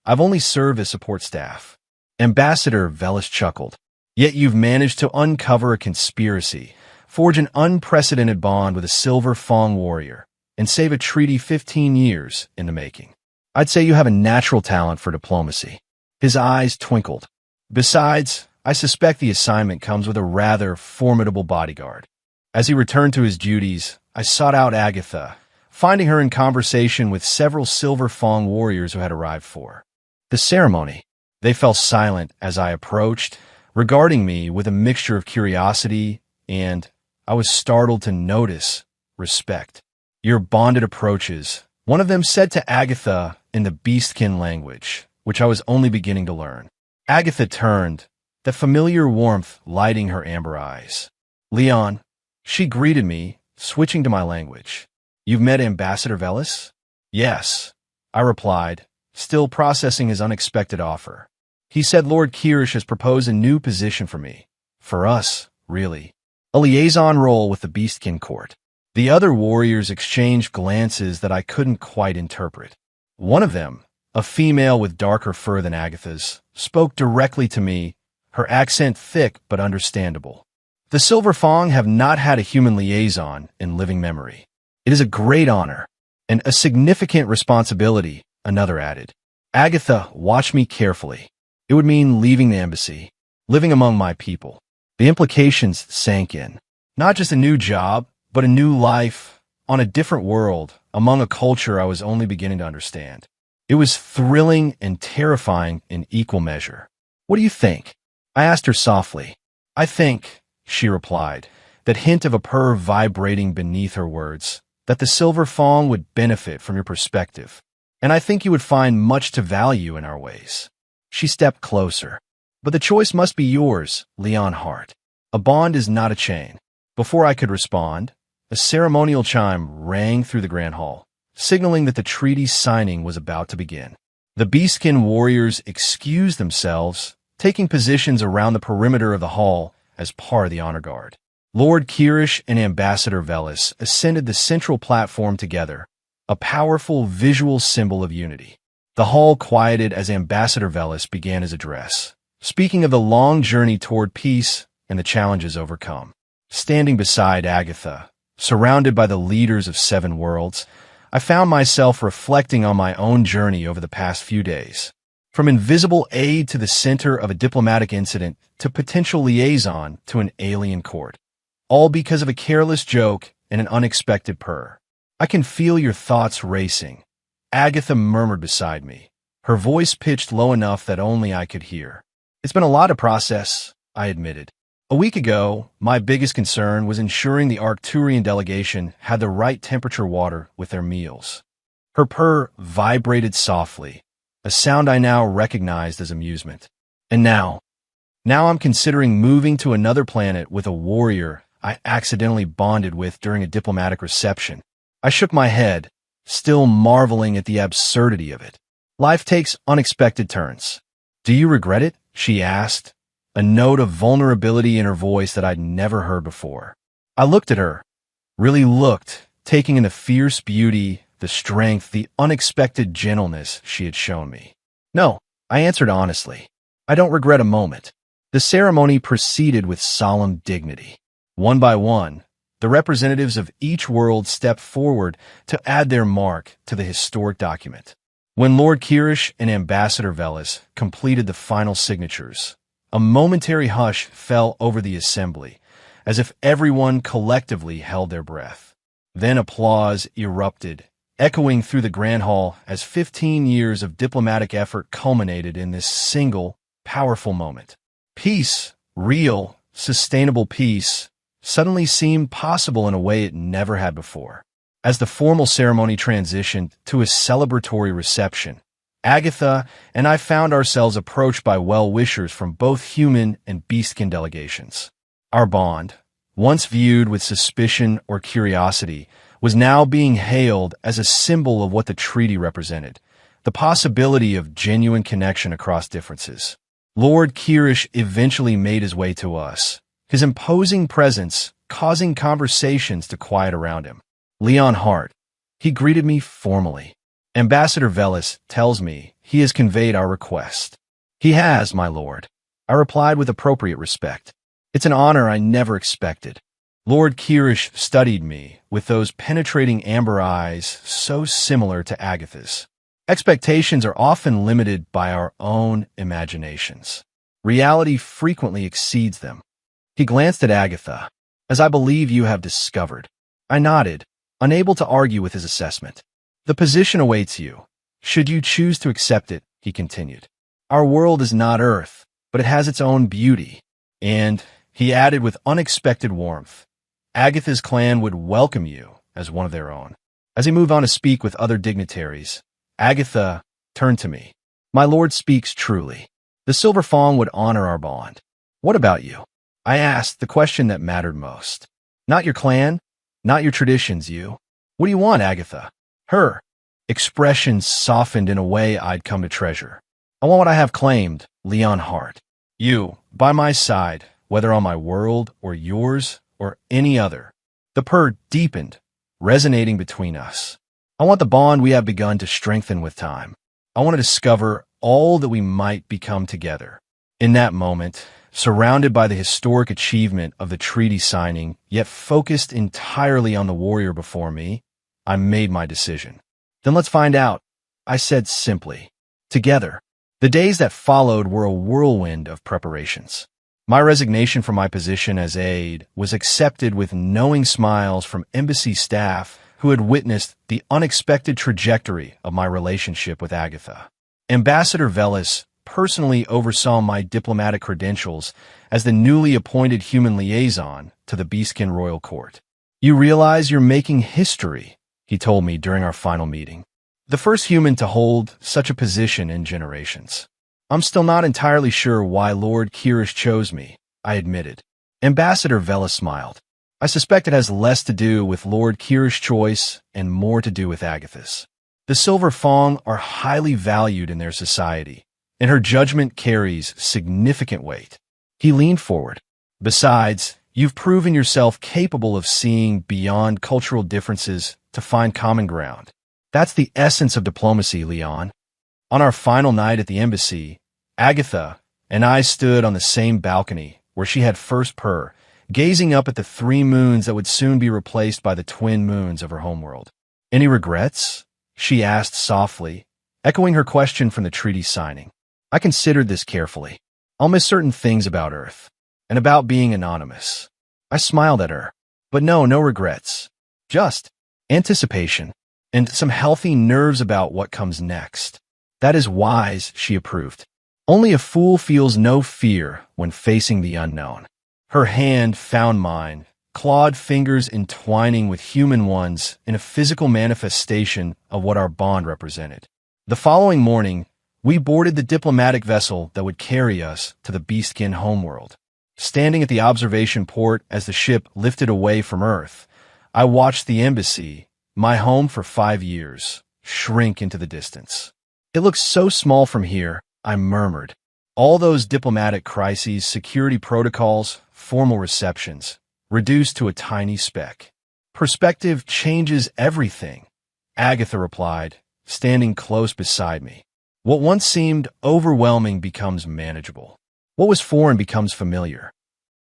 I've only served as support staff. Ambassador Velis chuckled. Yet you've managed to uncover a conspiracy, forge an unprecedented bond with a Silver Fang warrior, and save a treaty 15 years in the making. I'd say you have a natural talent for diplomacy. His eyes twinkled. Besides, I suspect the assignment comes with a rather formidable bodyguard. As he returned to his duties, I sought out Agatha, finding her in conversation with several Silver Fang warriors who had arrived for the ceremony. They fell silent as I approached, regarding me with a mixture of curiosity and, I was startled to notice, respect. Your bonded approaches, one of them said to Agatha in the Beastkin language, which I was only beginning to learn. Agatha turned, the familiar warmth lighting her amber eyes. Leon, she greeted me, switching to my language. You've met Ambassador Velis? Yes, I replied, still processing his unexpected offer. He said Lord Kirish has proposed a new position for me. For us, really. A liaison role with the Beastkin court. The other warriors exchanged glances that I couldn't quite interpret. One of them, a female with darker fur than Agatha's, spoke directly to me, her accent thick but understandable. The Silver Fang have not had a human liaison in living memory. It is a great honor, and a significant responsibility, another added. Agatha watched me carefully. It would mean leaving the embassy, living among my people. The implications sank in. Not just a new job, but a new life, on a different world, among a culture I was only beginning to understand. It was thrilling and terrifying in equal measure. What do you think? I asked her softly. I think, she replied, that hint of a purr vibrating beneath her words, that the Silver Fang would benefit from your perspective, and I think you would find much to value in our ways. She stepped closer. But the choice must be yours, Leon Hart. A bond is not a chain. Before I could respond, a ceremonial chime rang through the Grand Hall, signaling that the treaty signing was about to begin. The Beastkin warriors excused themselves, taking positions around the perimeter of the hall as part of the honor guard. Lord Kirish and Ambassador Velis ascended the central platform together, a powerful visual symbol of unity. The hall quieted as Ambassador Velis began his address, speaking of the long journey toward peace and the challenges overcome. Standing beside Agatha, surrounded by the leaders of 7 worlds, I found myself reflecting on my own journey over the past few days. From invisible aid to the center of a diplomatic incident to potential liaison to an alien court. All because of a careless joke and an unexpected purr. I can feel your thoughts racing. Agatha murmured beside me, her voice pitched low enough that only I could hear. It's been a lot to process, I admitted. A week ago, my biggest concern was ensuring the Arcturian delegation had the right temperature water with their meals. Her purr vibrated softly, a sound I now recognized as amusement. And now I'm considering moving to another planet with a warrior I accidentally bonded with during a diplomatic reception. I shook my head, still marveling at the absurdity of it. Life takes unexpected turns. Do you regret it? She asked, a note of vulnerability in her voice that I'd never heard before. I looked at her, really looked, taking in the fierce beauty, the strength, the unexpected gentleness she had shown me. No, I answered honestly. I don't regret a moment. The ceremony proceeded with solemn dignity. One by one, the representatives of each world stepped forward to add their mark to the historic document. When Lord Kirish and Ambassador Velis completed the final signatures, a momentary hush fell over the assembly, as if everyone collectively held their breath. Then applause erupted, echoing through the Grand Hall as 15 years of diplomatic effort culminated in this single, powerful moment. Peace, real, sustainable peace, suddenly seemed possible in a way it never had before. As the formal ceremony transitioned to a celebratory reception, Agatha and I found ourselves approached by well-wishers from both human and beastkin delegations. Our bond, once viewed with suspicion or curiosity, was now being hailed as a symbol of what the treaty represented, the possibility of genuine connection across differences. Lord Kirish eventually made his way to us, his imposing presence causing conversations to quiet around him. Leon Hart. He greeted me formally. Ambassador Velis tells me he has conveyed our request. He has, my lord. I replied with appropriate respect. It's an honor I never expected. Lord Kirish studied me with those penetrating amber eyes so similar to Agatha's. Expectations are often limited by our own imaginations. Reality frequently exceeds them. He glanced at Agatha. As I believe you have discovered. I nodded, unable to argue with his assessment. The position awaits you. Should you choose to accept it, he continued. Our world is not Earth, but it has its own beauty. And, he added with unexpected warmth, Agatha's clan would welcome you as one of their own. As he moved on to speak with other dignitaries, Agatha turned to me. My lord speaks truly. The Silver Fawn would honor our bond. What about you? I asked the question that mattered most. Not your clan, not your traditions, you. What do you want, Agatha? Her expressions softened in a way I'd come to treasure. I want what I have claimed, Leon Hart. You, by my side, whether on my world or yours or any other. The purr deepened, resonating between us. I want the bond we have begun to strengthen with time. I want to discover all that we might become together. In that moment, surrounded by the historic achievement of the treaty signing, yet focused entirely on the warrior before me, I made my decision. Then let's find out, I said simply. Together. The days that followed were a whirlwind of preparations. My resignation from my position as aide was accepted with knowing smiles from embassy staff who had witnessed the unexpected trajectory of my relationship with Agatha. Ambassador Velis personally oversaw my diplomatic credentials as the newly appointed human liaison to the Beastkin Royal Court. You realize you're making history, he told me during our final meeting. The first human to hold such a position in generations. I'm still not entirely sure why Lord Kirish chose me, I admitted. Ambassador Velis smiled. I suspect it has less to do with Lord Kirish's choice and more to do with Agatha's. The Silver Fawn are highly valued in their society, and her judgment carries significant weight. He leaned forward. Besides, you've proven yourself capable of seeing beyond cultural differences to find common ground. That's the essence of diplomacy, Leon. On our final night at the embassy, Agatha and I stood on the same balcony where she had first purr, gazing up at the 3 moons that would soon be replaced by the twin moons of her homeworld. Any regrets? She asked softly, echoing her question from the treaty signing. I considered this carefully. I'll miss certain things about Earth, and about being anonymous. I smiled at her, but no regrets. Just anticipation, and some healthy nerves about what comes next. That is wise, she approved. Only a fool feels no fear when facing the unknown. Her hand found mine, clawed fingers entwining with human ones in a physical manifestation of what our bond represented. The following morning, we boarded the diplomatic vessel that would carry us to the Beastkin homeworld. Standing at the observation port as the ship lifted away from Earth, I watched the embassy, my home for 5 years, shrink into the distance. It looks so small from here, I murmured. All those diplomatic crises, security protocols, formal receptions, reduced to a tiny speck. Perspective changes everything, Agatha replied, standing close beside me. What once seemed overwhelming becomes manageable. What was foreign becomes familiar.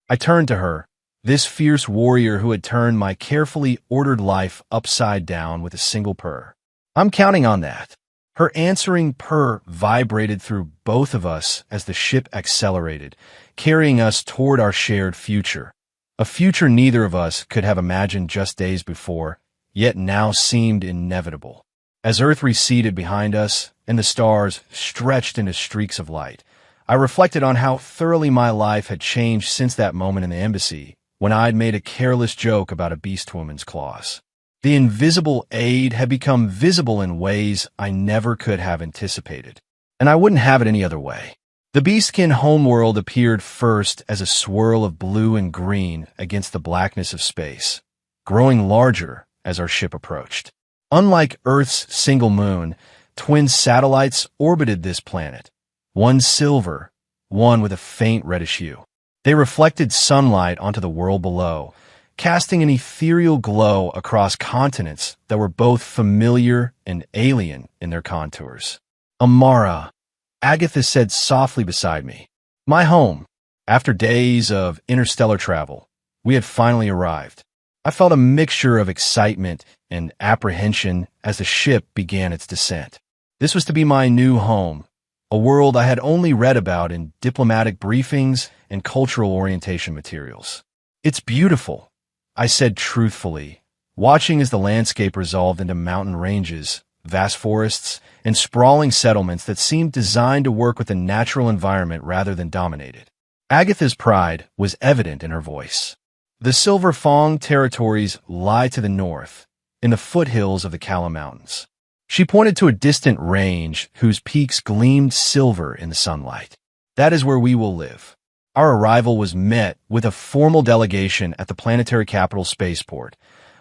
I turned to her, this fierce warrior who had turned my carefully ordered life upside down with a single purr. I'm counting on that. Her answering purr vibrated through both of us as the ship accelerated, carrying us toward our shared future. A future neither of us could have imagined just days before, yet now seemed inevitable. As Earth receded behind us and the stars stretched into streaks of light, I reflected on how thoroughly my life had changed since that moment in the embassy when I'd made a careless joke about a Beastwoman's claws. The invisible aid had become visible in ways I never could have anticipated, and I wouldn't have it any other way. The Beastkin homeworld appeared first as a swirl of blue and green against the blackness of space, growing larger as our ship approached. Unlike Earth's single moon, twin satellites orbited this planet, one silver, one with a faint reddish hue. They reflected sunlight onto the world below, casting an ethereal glow across continents that were both familiar and alien in their contours. Amara, Agatha said softly beside me. My home. After days of interstellar travel, we had finally arrived. I felt a mixture of excitement and apprehension as the ship began its descent. This was to be my new home, a world I had only read about in diplomatic briefings and cultural orientation materials. It's beautiful, I said truthfully, watching as the landscape resolved into mountain ranges, vast forests, and sprawling settlements that seemed designed to work with the natural environment rather than dominate it. Agatha's pride was evident in her voice. The Silver Fong territories lie to the north, in the foothills of the Kala Mountains. She pointed to a distant range whose peaks gleamed silver in the sunlight. That is where we will live. Our arrival was met with a formal delegation at the planetary capital spaceport,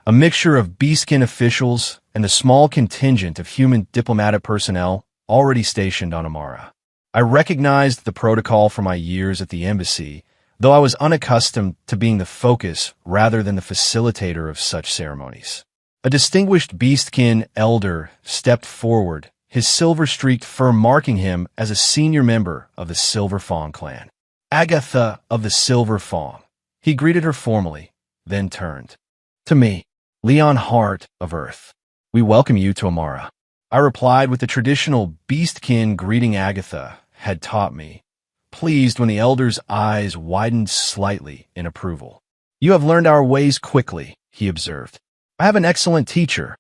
a mixture of Beastkin officials and the small contingent of human diplomatic personnel already stationed on Amara. I recognized the protocol from my years at the embassy, though I was unaccustomed to being the focus rather than the facilitator of such ceremonies. A distinguished Beastkin elder stepped forward, his silver-streaked fur marking him as a senior member of the Silver Fong clan. Agatha of the Silver Fong. He greeted her formally, then turned. To me, Leon Hart of Earth. We welcome you to Amara. I replied with the traditional Beastkin greeting Agatha had taught me, pleased when the elder's eyes widened slightly in approval. You have learned our ways quickly, he observed. I have an excellent teacher,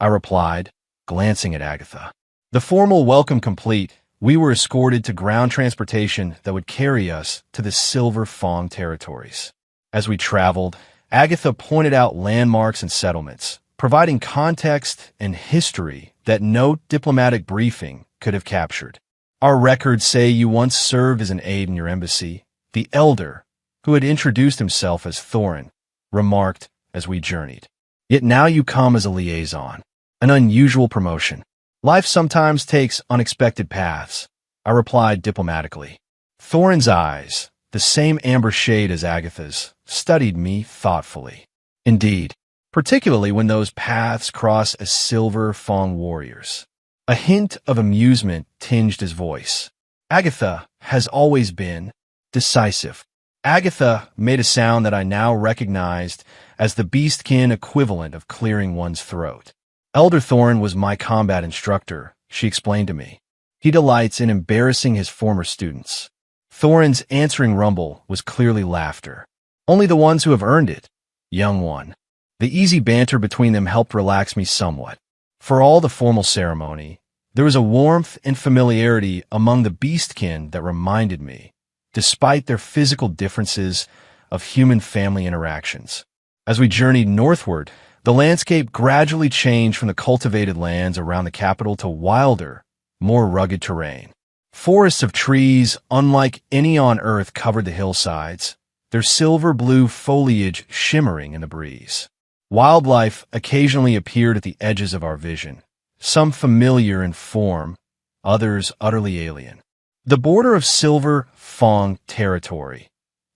I replied, glancing at Agatha. The formal welcome complete, we were escorted to ground transportation that would carry us to the Silver Fong territories. As we traveled, Agatha pointed out landmarks and settlements, providing context and history that no diplomatic briefing could have captured. Our records say you once served as an aide in your embassy, the elder, who had introduced himself as Thorin, remarked as we journeyed. Yet now you come as a liaison, an unusual promotion. Life sometimes takes unexpected paths, I replied diplomatically. Thorin's eyes, the same amber shade as Agatha's, studied me thoughtfully. Indeed, particularly when those paths cross as Silver Fong warriors. A hint of amusement tinged his voice. Agatha has always been decisive. Agatha made a sound that I now recognized as the Beastkin equivalent of clearing one's throat. Elder Thorin was my combat instructor, she explained to me. He delights in embarrassing his former students. Thorin's answering rumble was clearly laughter. Only the ones who have earned it, young one. The easy banter between them helped relax me somewhat. For all the formal ceremony, there was a warmth and familiarity among the Beastkin that reminded me, despite their physical differences, of human family interactions. As we journeyed northward, the landscape gradually changed from the cultivated lands around the capital to wilder, more rugged terrain. Forests of trees, unlike any on Earth, covered the hillsides, their silver-blue foliage shimmering in the breeze. Wildlife occasionally appeared at the edges of our vision, some familiar in form, others utterly alien. The border of Silver Fong territory,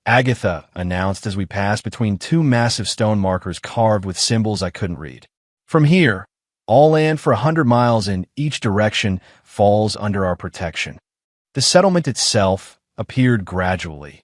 Agatha announced as we passed between two massive stone markers carved with symbols I couldn't read. From here, all land for 100 miles in each direction falls under our protection. The settlement itself appeared gradually,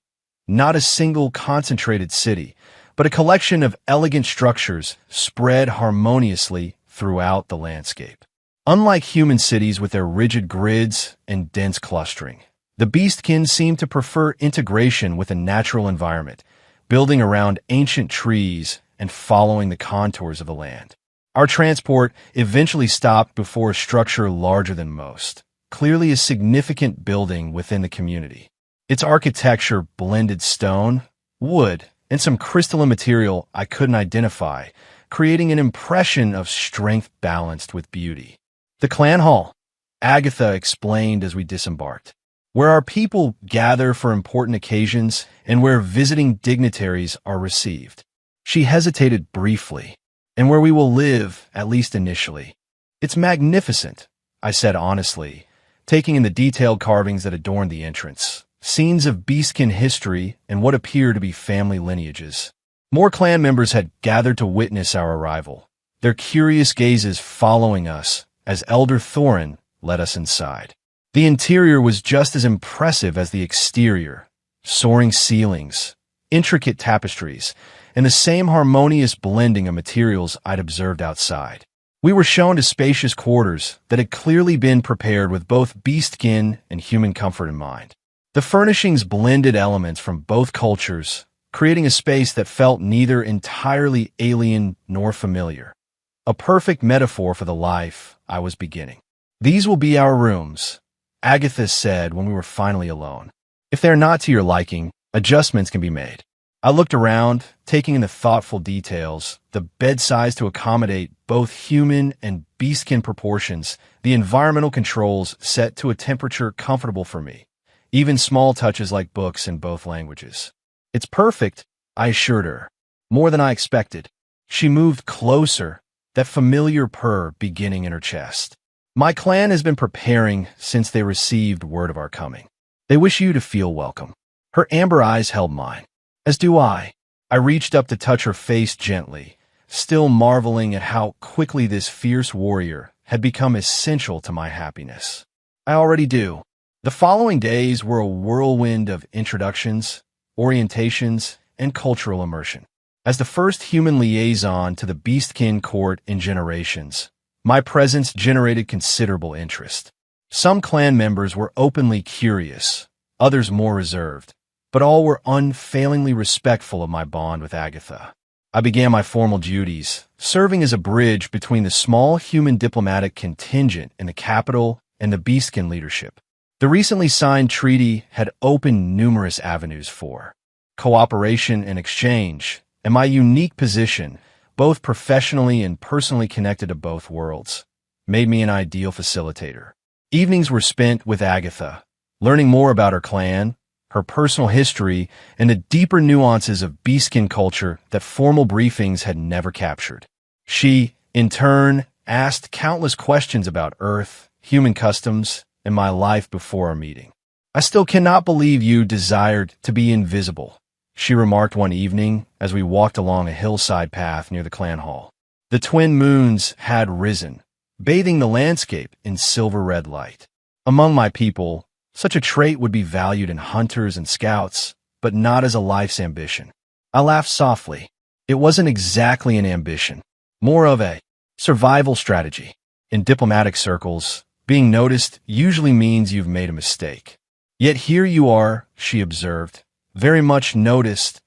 not a single concentrated city, but a collection of elegant structures spread harmoniously throughout the landscape. Unlike human cities with their rigid grids and dense clustering, the Beastkin seemed to prefer integration with a natural environment, building around ancient trees and following the contours of the land. Our transport eventually stopped before a structure larger than most, clearly a significant building within the community. Its architecture blended stone, wood, and some crystalline material I couldn't identify, creating an impression of strength balanced with beauty. The clan hall, Agatha explained as we disembarked, where our people gather for important occasions and where visiting dignitaries are received. She hesitated briefly, and where we will live, at least initially. It's magnificent, I said honestly, taking in the detailed carvings that adorned the entrance, scenes of Beastkin history and what appear to be family lineages. More clan members had gathered to witness our arrival, their curious gazes following us as Elder Thorin led us inside. The interior was just as impressive as the exterior, soaring ceilings, intricate tapestries, and the same harmonious blending of materials I'd observed outside. We were shown to spacious quarters that had clearly been prepared with both beastkin and human comfort in mind. The furnishings blended elements from both cultures, creating a space that felt neither entirely alien nor familiar. A perfect metaphor for the life I was beginning. "These will be our rooms," Agatha said when we were finally alone. "If they're not to your liking, adjustments can be made." I looked around, taking in the thoughtful details, the bed size to accommodate both human and beastkin proportions, the environmental controls set to a temperature comfortable for me, even small touches like books in both languages. "It's perfect," I assured her, more than I expected. She moved closer, that familiar purr beginning in her chest. "My clan has been preparing since they received word of our coming. They wish you to feel welcome." Her amber eyes held mine. "As do I." I reached up to touch her face gently, still marveling at how quickly this fierce warrior had become essential to my happiness. "I already do." The following days were a whirlwind of introductions, orientations, and cultural immersion. As the first human liaison to the Beastkin court in generations, my presence generated considerable interest. Some clan members were openly curious, others more reserved, but all were unfailingly respectful of my bond with Agatha. I began my formal duties, serving as a bridge between the small human diplomatic contingent in the capital and the Beastkin leadership. The recently signed treaty had opened numerous avenues for cooperation and exchange, and my unique position, both professionally and personally connected to both worlds, made me an ideal facilitator. Evenings were spent with Agatha, learning more about her clan, her personal history, and the deeper nuances of Beastkin culture that formal briefings had never captured. She, in turn, asked countless questions about Earth, human customs, and my life before our meeting. "I still cannot believe you desired to be invisible," she remarked one evening as we walked along a hillside path near the clan hall. The twin moons had risen, bathing the landscape in silver-red light. Among my people, such a trait would be valued in hunters and scouts, but not as a life's ambition. I laughed softly. It wasn't exactly an ambition, more of a survival strategy. In diplomatic circles, being noticed usually means you've made a mistake. Yet here you are, she observed, very much noticed,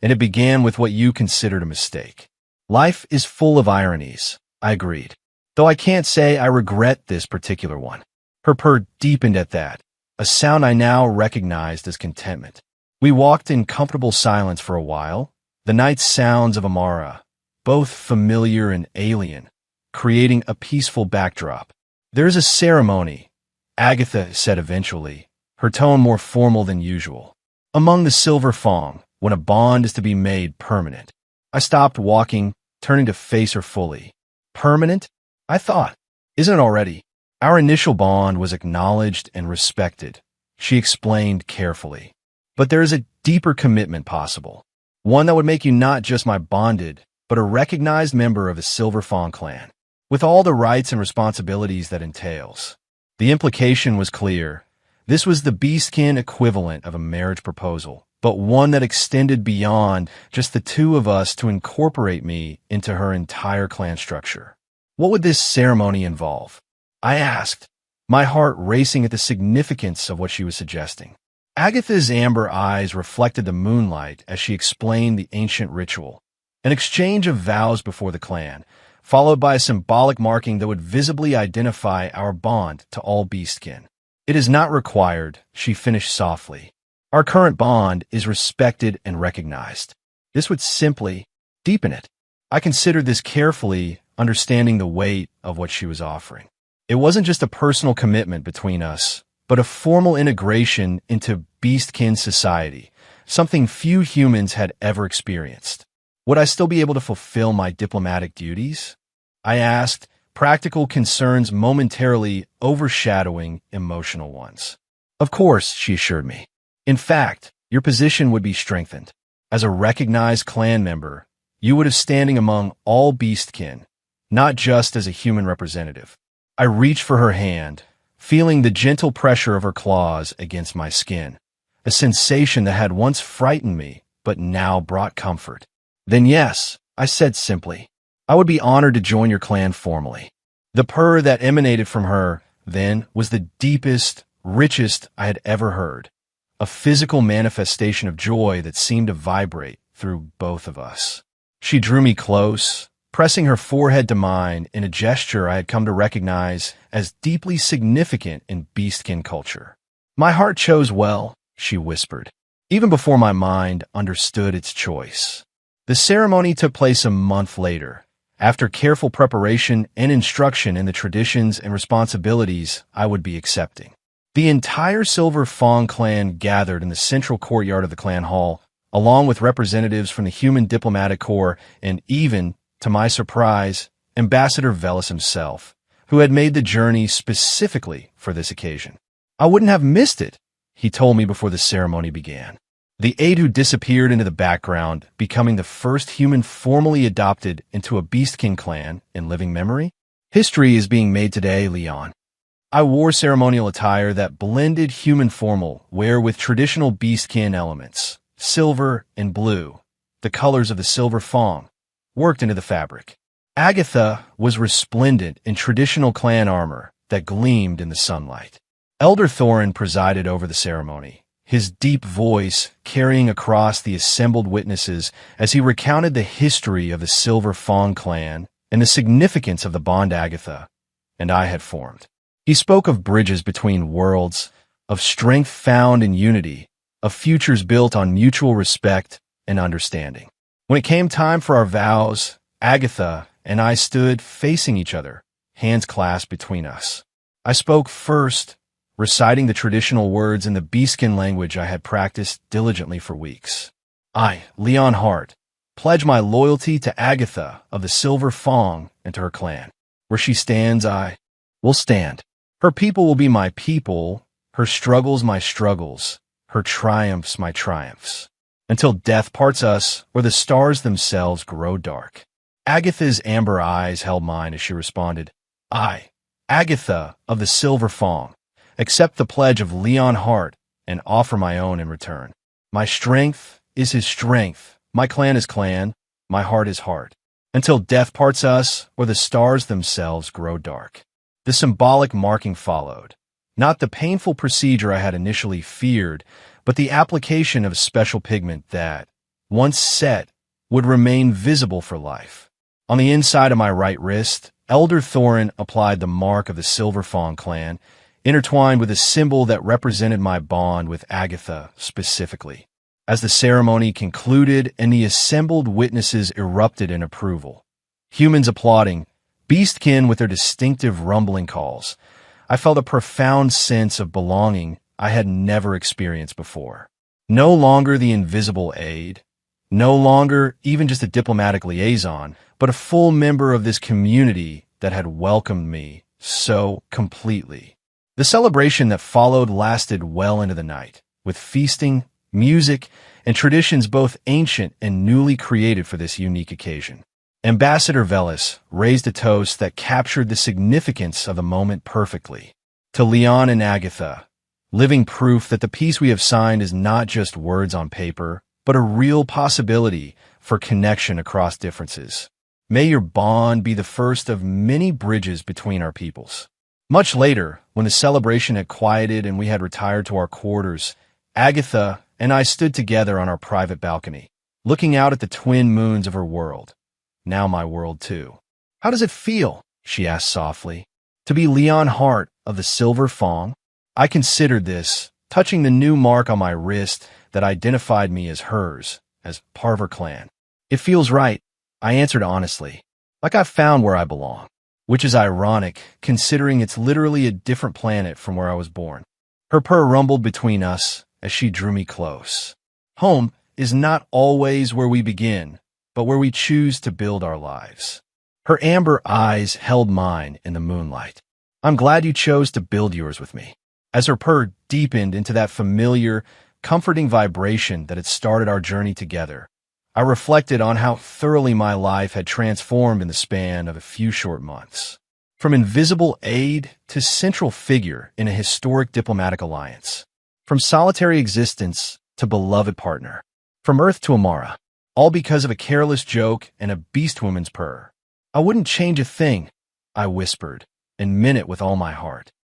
and it began with what you considered a mistake. Life is full of ironies, I agreed, though I can't say I regret this particular one. Her purr deepened at that, a sound I now recognized as contentment. We walked in comfortable silence for a while, the night sounds of Amara, both familiar and alien, creating a peaceful backdrop. "There's a ceremony," Agatha said eventually, her tone more formal than usual. "Among the Silver Fong, when a bond is to be made permanent." I stopped walking, turning to face her fully. "Permanent?" I thought. "Isn't it already? Our initial bond was acknowledged and respected," she explained carefully. "But there is a deeper commitment possible, one that would make you not just my bonded, but a recognized member of the Silver Fong clan, with all the rights and responsibilities that entails." The implication was clear. This was the Beastkin equivalent of a marriage proposal, but one that extended beyond just the two of us to incorporate me into her entire clan structure. What would this ceremony involve? I asked, my heart racing at the significance of what she was suggesting. Agatha's amber eyes reflected the moonlight as she explained the ancient ritual, an exchange of vows before the clan, followed by a symbolic marking that would visibly identify our bond to all Beastkin. "It is not required," she finished softly. "Our current bond is respected and recognized." This would simply deepen it. I considered this carefully, understanding the weight of what she was offering. It wasn't just a personal commitment between us, but a formal integration into beastkin society, something few humans had ever experienced. Would I still be able to fulfill my diplomatic duties? I asked, practical concerns momentarily overshadowing emotional ones. Of course, she assured me. In fact, your position would be strengthened. As a recognized clan member, you would have standing among all beastkin, not just as a human representative. I reached for her hand, feeling the gentle pressure of her claws against my skin, a sensation that had once frightened me, but now brought comfort. Then yes, I said simply, I would be honored to join your clan formally. The purr that emanated from her, then, was the deepest, richest I had ever heard, a physical manifestation of joy that seemed to vibrate through both of us. She drew me close, pressing her forehead to mine in a gesture I had come to recognize as deeply significant in beastkin culture. My heart chose well, she whispered, even before my mind understood its choice. The ceremony took place a month later, after careful preparation and instruction in the traditions and responsibilities I would be accepting. The entire Silver Fang clan gathered in the central courtyard of the clan hall, along with representatives from the Human Diplomatic Corps and even, to my surprise, Ambassador Velis himself, who had made the journey specifically for this occasion. I wouldn't have missed it, he told me before the ceremony began. The aide who disappeared into the background, becoming the first human formally adopted into a beastkin clan in living memory. History is being made today, Leon. I wore ceremonial attire that blended human formal wear with traditional beastkin elements, silver and blue, the colors of the Silver Fang, worked into the fabric. Agatha was resplendent in traditional clan armor that gleamed in the sunlight. Elder Thorin presided over the ceremony, his deep voice carrying across the assembled witnesses as he recounted the history of the Silver Fang clan and the significance of the bond Agatha and I had formed. He spoke of bridges between worlds, of strength found in unity, of futures built on mutual respect and understanding. When it came time for our vows, Agatha and I stood facing each other, hands clasped between us. I spoke first, reciting the traditional words in the beastkin language I had practiced diligently for weeks. I, Leon Hart, pledge my loyalty to Agatha of the Silver Fang and to her clan. Where she stands, I will stand. Her people will be my people, her struggles my struggles, her triumphs my triumphs, until death parts us or the stars themselves grow dark. Agatha's amber eyes held mine as she responded, I, Agatha of the Silver Fang, accept the pledge of Leon Hart and offer my own in return. My strength is his strength, my clan is clan, my heart is heart, until death parts us or the stars themselves grow dark. The symbolic marking followed, not the painful procedure I had initially feared, but the application of special pigment that, once set, would remain visible for life. On the inside of my right wrist, Elder Thorin applied the mark of the Silver Fang clan, intertwined with a symbol that represented my bond with Agatha specifically. As the ceremony concluded and the assembled witnesses erupted in approval, humans applauding, beastkin with their distinctive rumbling calls, I felt a profound sense of belonging I had never experienced before. No longer the invisible aide, no longer even just a diplomatic liaison, but a full member of this community that had welcomed me so completely. The celebration that followed lasted well into the night, with feasting, music, and traditions both ancient and newly created for this unique occasion. Ambassador Velis raised a toast that captured the significance of the moment perfectly. To Leon and Agatha, living proof that the peace we have signed is not just words on paper, but a real possibility for connection across differences. May your bond be the first of many bridges between our peoples. Much later, when the celebration had quieted and we had retired to our quarters, Agatha and I stood together on our private balcony, looking out at the twin moons of her world. Now my world too. How does it feel, she asked softly, to be Leon Hart of the Silver Fang? I considered this, touching the new mark on my wrist that identified me as hers, as part of her clan. It feels right, I answered honestly, like I found where I belong, which is ironic considering it's literally a different planet from where I was born. Her purr rumbled between us as she drew me close. Home is not always where we begin, but where we choose to build our lives. Her amber eyes held mine in the moonlight. I'm glad you chose to build yours with me. As her purr deepened into that familiar, comforting vibration that had started our journey together, I reflected on how thoroughly my life had transformed in the span of a few short months. From invisible aide to central figure in a historic diplomatic alliance. From solitary existence to beloved partner. From Earth to Amara. All because of a careless joke and a Beastwoman's purr. I wouldn't change a thing, I whispered, and meant it with all my heart.